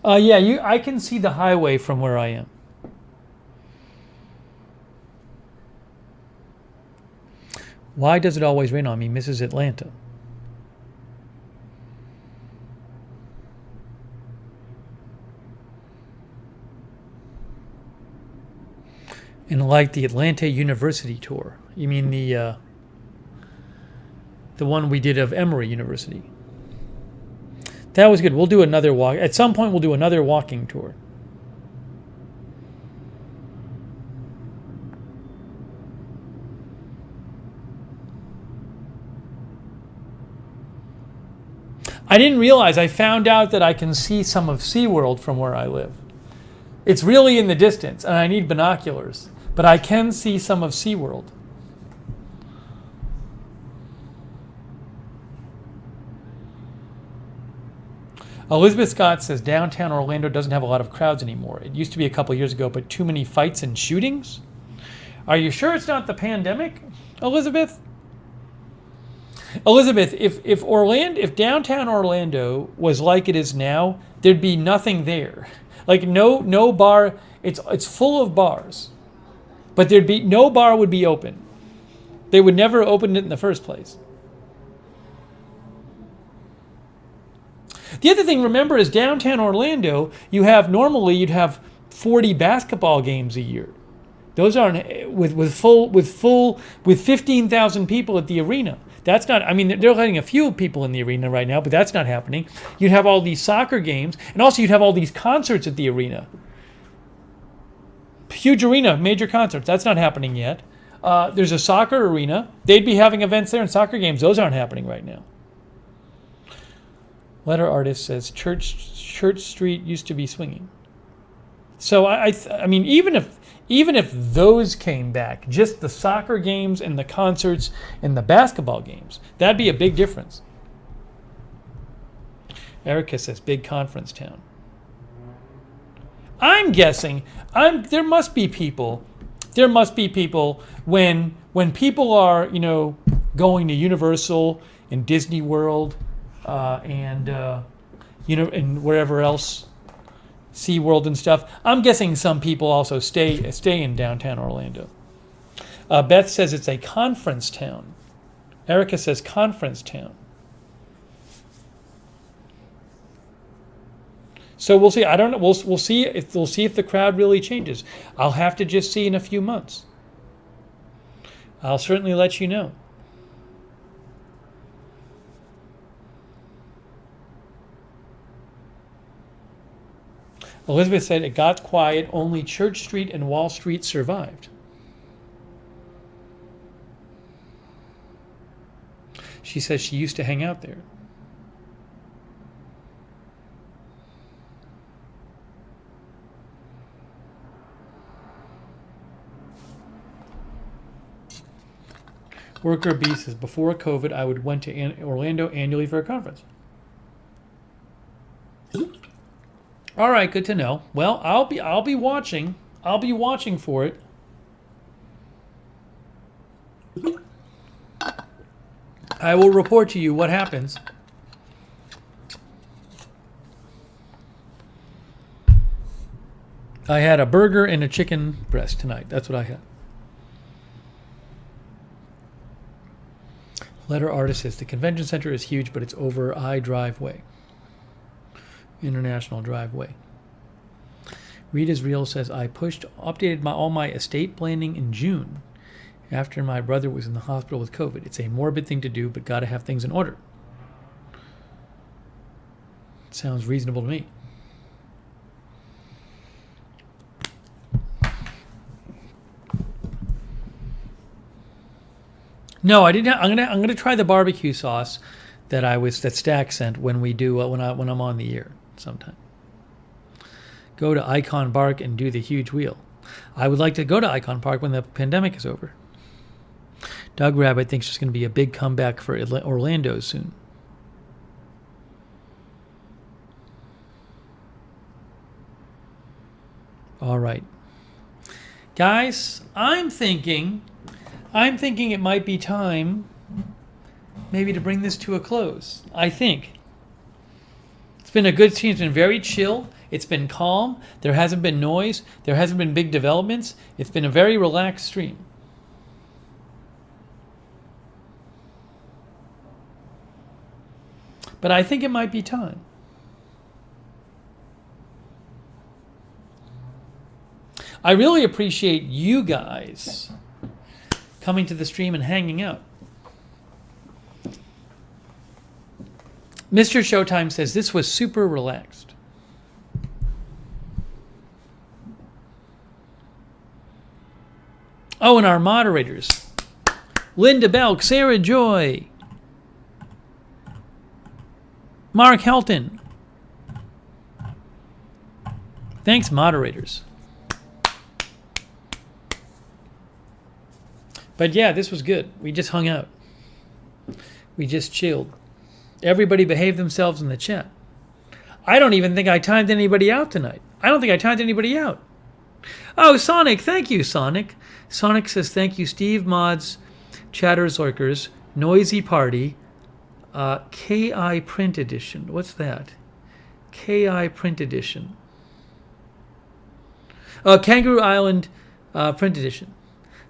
I can see the highway from where I am. Why does it always rain on me, Mrs. Atlanta? And like the Atlanta University tour. You mean the one we did of Emory University? That was good. We'll do another walk. At some point, we'll do another walking tour. I didn't realize. I found out that I can see some of SeaWorld from where I live. It's really in the distance, and I need binoculars. But I can see some of SeaWorld. Elizabeth Scott says downtown Orlando doesn't have a lot of crowds anymore. It used to be a couple years ago, but too many fights and shootings? Are you sure it's not the pandemic, Elizabeth? Elizabeth, if downtown Orlando was like it is now, there'd be nothing there. Like no bar. It's full of bars, but there'd be no bar would be open. They would never open it in the first place. The other thing, remember, is downtown Orlando, you'd have 40 basketball games a year. Those aren't with 15,000 people at the arena. That's not. I mean, they're letting a few people in the arena right now, but that's not happening. You'd have all these soccer games, and also you'd have all these concerts at the arena. Huge arena, major concerts. That's not happening yet. There's a soccer arena. They'd be having events there and soccer games. Those aren't happening right now. Letter artist says Church Street used to be swinging. So I mean, even if those came back, just the soccer games and the concerts and the basketball games, that'd be a big difference. Erica says big conference town. I'm guessing there must be people when people are, going to Universal and Disney World and wherever else, SeaWorld and stuff. I'm guessing some people also stay in downtown Orlando. Beth says it's a conference town. Erica says conference town. So we'll see. I don't know. We'll see if the crowd really changes. I'll have to just see in a few months. I'll certainly let you know. Elizabeth said it got quiet. Only Church Street and Wall Street survived. She says she used to hang out there. Worker B says, before COVID, I went to Orlando annually for a conference. All right, good to know. Well, I'll be watching. I'll be watching for it. I will report to you what happens. I had a burger and a chicken breast tonight. That's what I had. Letter artist says the convention center is huge, but it's over I-Drive Way. International Driveway. Read is Real says I updated all my estate planning in June after my brother was in the hospital with COVID. It's a morbid thing to do, but got to have things in order. It sounds reasonable to me. No, I didn't. I'm gonna try the barbecue sauce that Stack sent when we do when I'm on the air sometime. Go to Icon Park and do the huge wheel. I would like to go to Icon Park when the pandemic is over. Doug Rabbit thinks there's going to be a big comeback for Orlando soon. All right, guys, I'm thinking it might be time maybe to bring this to a close. I think. It's been a good scene. It's been very chill. It's been calm. There hasn't been noise. There hasn't been big developments. It's been a very relaxed stream. But I think it might be time. I really appreciate you guys coming to the stream and hanging out. Mr. Showtime says this was super relaxed. Oh, and our moderators. Linda Belk, Sarah Joy, Mark Helton. Thanks, moderators. But yeah, this was good. We just hung out. We just chilled. Everybody behaved themselves in the chat. I don't even think I timed anybody out tonight. I don't think I timed anybody out. Oh, Sonic. Thank you, Sonic. Sonic says, thank you, Steve, Mods, Chatters, Lurkers, Noisy Party, KI Print Edition. What's that? KI Print Edition. Kangaroo Island Print Edition.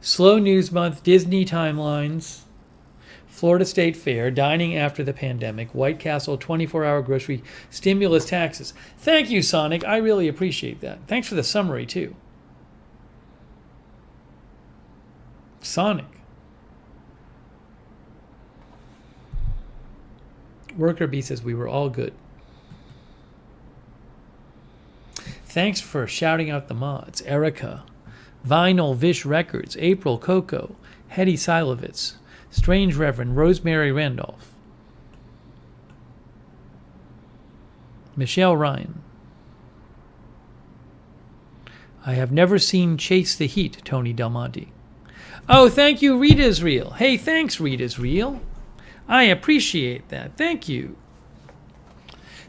Slow News Month, Disney Timelines, Florida State Fair, Dining After the Pandemic, White Castle, 24-Hour Grocery, Stimulus Taxes. Thank you, Sonic. I really appreciate that. Thanks for the summary, too. Sonic. Worker B says we were all good. Thanks for shouting out the mods. Erica, Vinyl Vish Records, April Coco, Hetty Silovitz, Strange Reverend, Rosemary Randolph, Michelle Ryan. I have never seen Chase the Heat, Tony Del Monte. Oh, thank you, Read Israel. Hey, thanks, Read Israel. I appreciate that. Thank you.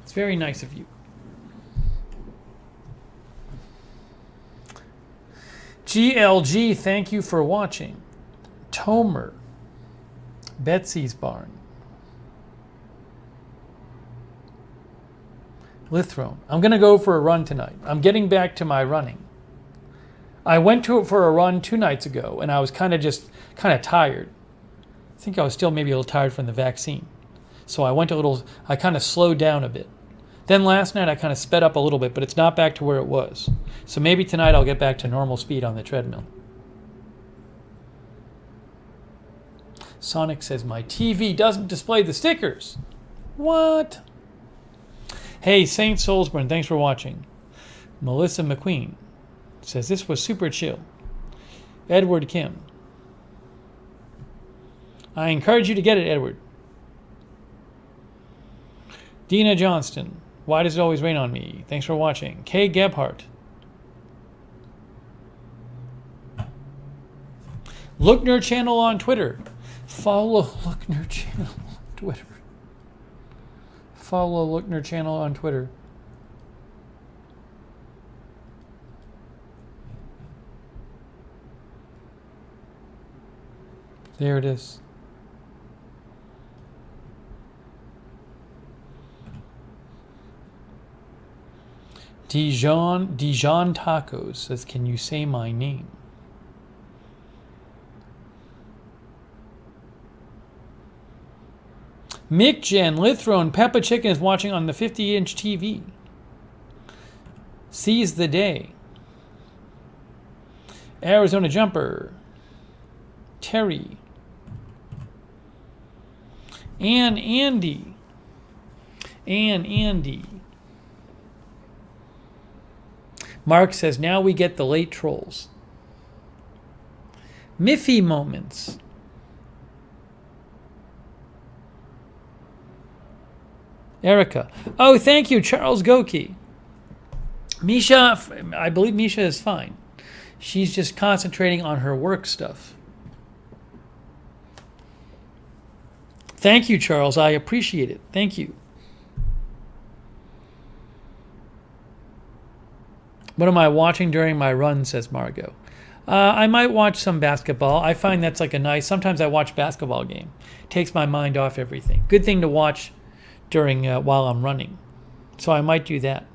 It's very nice of you. GLG, thank you for watching. Tomer, Betsy's Barn, Lithrone. I'm going to go for a run tonight. I'm getting back to my running. I went to it for a run 2 nights ago, and I was kind of tired. I think I was still maybe a little tired from the vaccine. So I kind of slowed down a bit. Then last night I kind of sped up a little bit, but it's not back to where it was. So maybe tonight I'll get back to normal speed on the treadmill. Sonic says my TV doesn't display the stickers. What? Hey, Saint Soulsborne, thanks for watching. Melissa McQueen says this was super chill. Edward Kim. I encourage you to get it, Edward. Dina Johnston. Why does it always rain on me? Thanks for watching. Kay Gebhardt. Lookner channel on Twitter. Follow Lookner channel on Twitter. Follow Lookner channel on Twitter. There it is. Dijon Tacos says, can you say my name? Mick Jen Lithrone Peppa Chicken is watching on the 50-inch TV. Seize the day. Arizona Jumper. Terry. Andy. Andy. Mark says, now we get the late trolls. Miffy moments. Erica. Oh, thank you, Charles Goki. Misha, I believe Misha is fine. She's just concentrating on her work stuff. Thank you, Charles. I appreciate it. Thank you. What am I watching during my run, says Margot. I might watch some basketball. I find that's like a nice, sometimes I watch basketball game. Takes my mind off everything. Good thing to watch during while I'm running. So I might do that.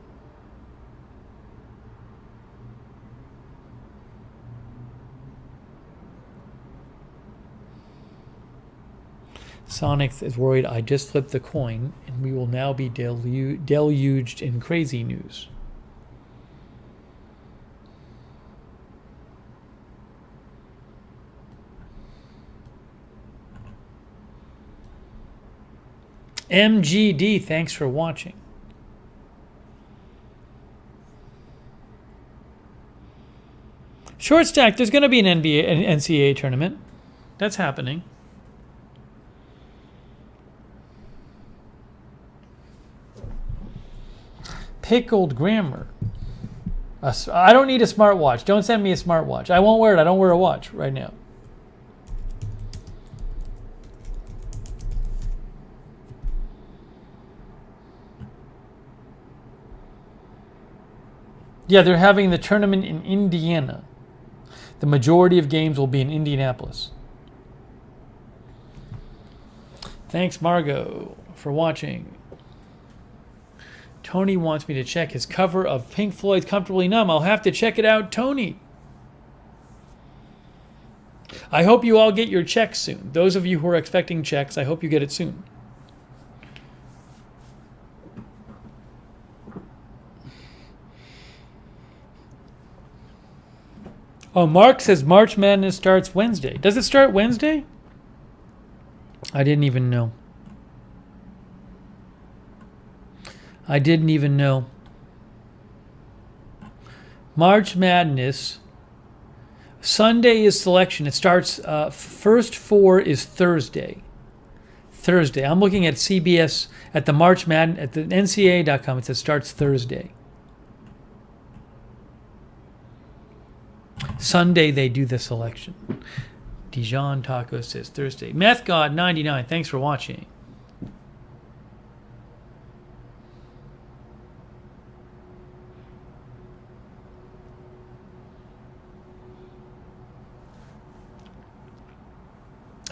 Sonic is worried I just flipped the coin and we will now be deluged in crazy news. MGD, thanks for watching. Short stack, there's going to be an NCAA tournament. That's happening. Pickled grammar. I don't need a smartwatch. Don't send me a smartwatch. I won't wear it. I don't wear a watch right now. Yeah, they're having the tournament in Indiana. The majority of games will be in Indianapolis. Thanks, Margot, for watching. Tony wants me to check his cover of Pink Floyd's Comfortably Numb. I'll have to check it out, Tony. I hope you all get your checks soon. Those of you who are expecting checks, I hope you get it soon. Oh, Mark says March Madness starts Wednesday. Does it start Wednesday? I didn't even know. I didn't even know. March Madness. Sunday is selection. It starts, first four is Thursday. Thursday. I'm looking at CBS, at the March Madness, at the NCAA.com. It says starts Thursday. Sunday they do the selection. Dijon Taco says Thursday. Meth God 99, thanks for watching.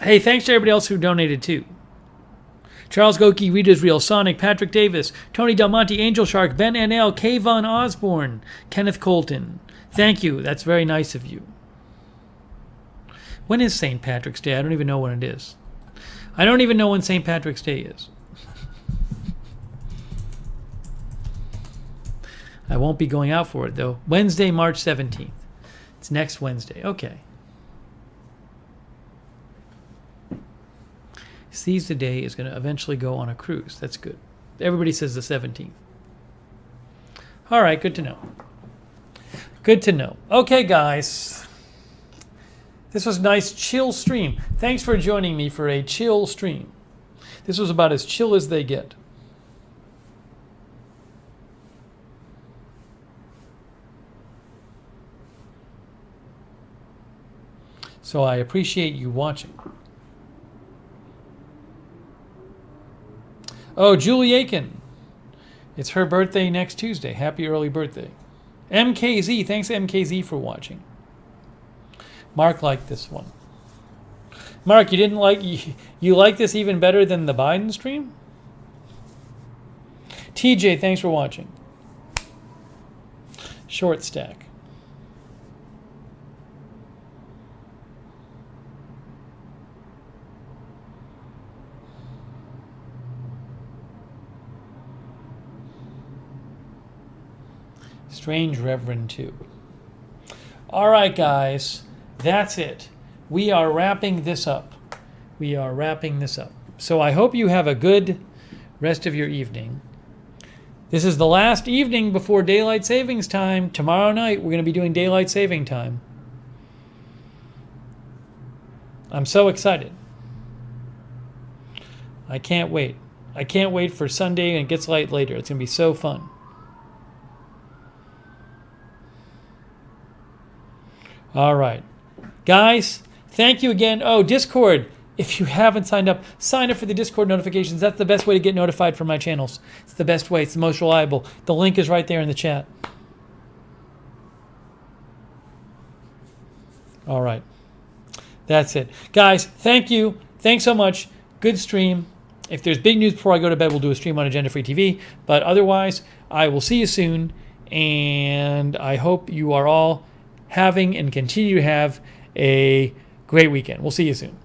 Hey, thanks to everybody else who donated too. Charles Goki, Rita's Real, Sonic, Patrick Davis, Tony Del Monte, Angel Shark, Ben NL, Kayvon Osborne, Kenneth Colton. Thank you. That's very nice of you. When is St. Patrick's Day? I don't even know when it is. I don't even know when St. Patrick's Day is. I won't be going out for it, though. Wednesday, March 17th. It's next Wednesday. Okay. Seize the Day is going to eventually go on a cruise. That's good. Everybody says the 17th. All right, good to know. Good to know. Okay, guys. This was a nice chill stream. Thanks for joining me for a chill stream. This was about as chill as they get. So I appreciate you watching. Oh, Julie Aiken. It's her birthday next Tuesday. Happy early birthday. MKZ. Thanks, MKZ, for watching. Mark liked this one. Mark, you didn't like... You like this even better than the Biden stream? TJ, thanks for watching. Short stack. Strange Reverend 2. All right, guys. That's it. We are wrapping this up. So I hope you have a good rest of your evening. This is the last evening before daylight savings time. Tomorrow night, we're going to be doing daylight saving time. I'm so excited. I can't wait. I can't wait for Sunday and it gets light later. It's going to be so fun. All right. Guys, thank you again. Oh, Discord. If you haven't signed up, sign up for the Discord notifications. That's the best way to get notified from my channels. It's the best way. It's the most reliable. The link is right there in the chat. All right. That's it. Guys, thank you. Thanks so much. Good stream. If there's big news before I go to bed, we'll do a stream on Agenda Free TV. But otherwise, I will see you soon. And I hope you are all having and continue to have a great weekend. We'll see you soon.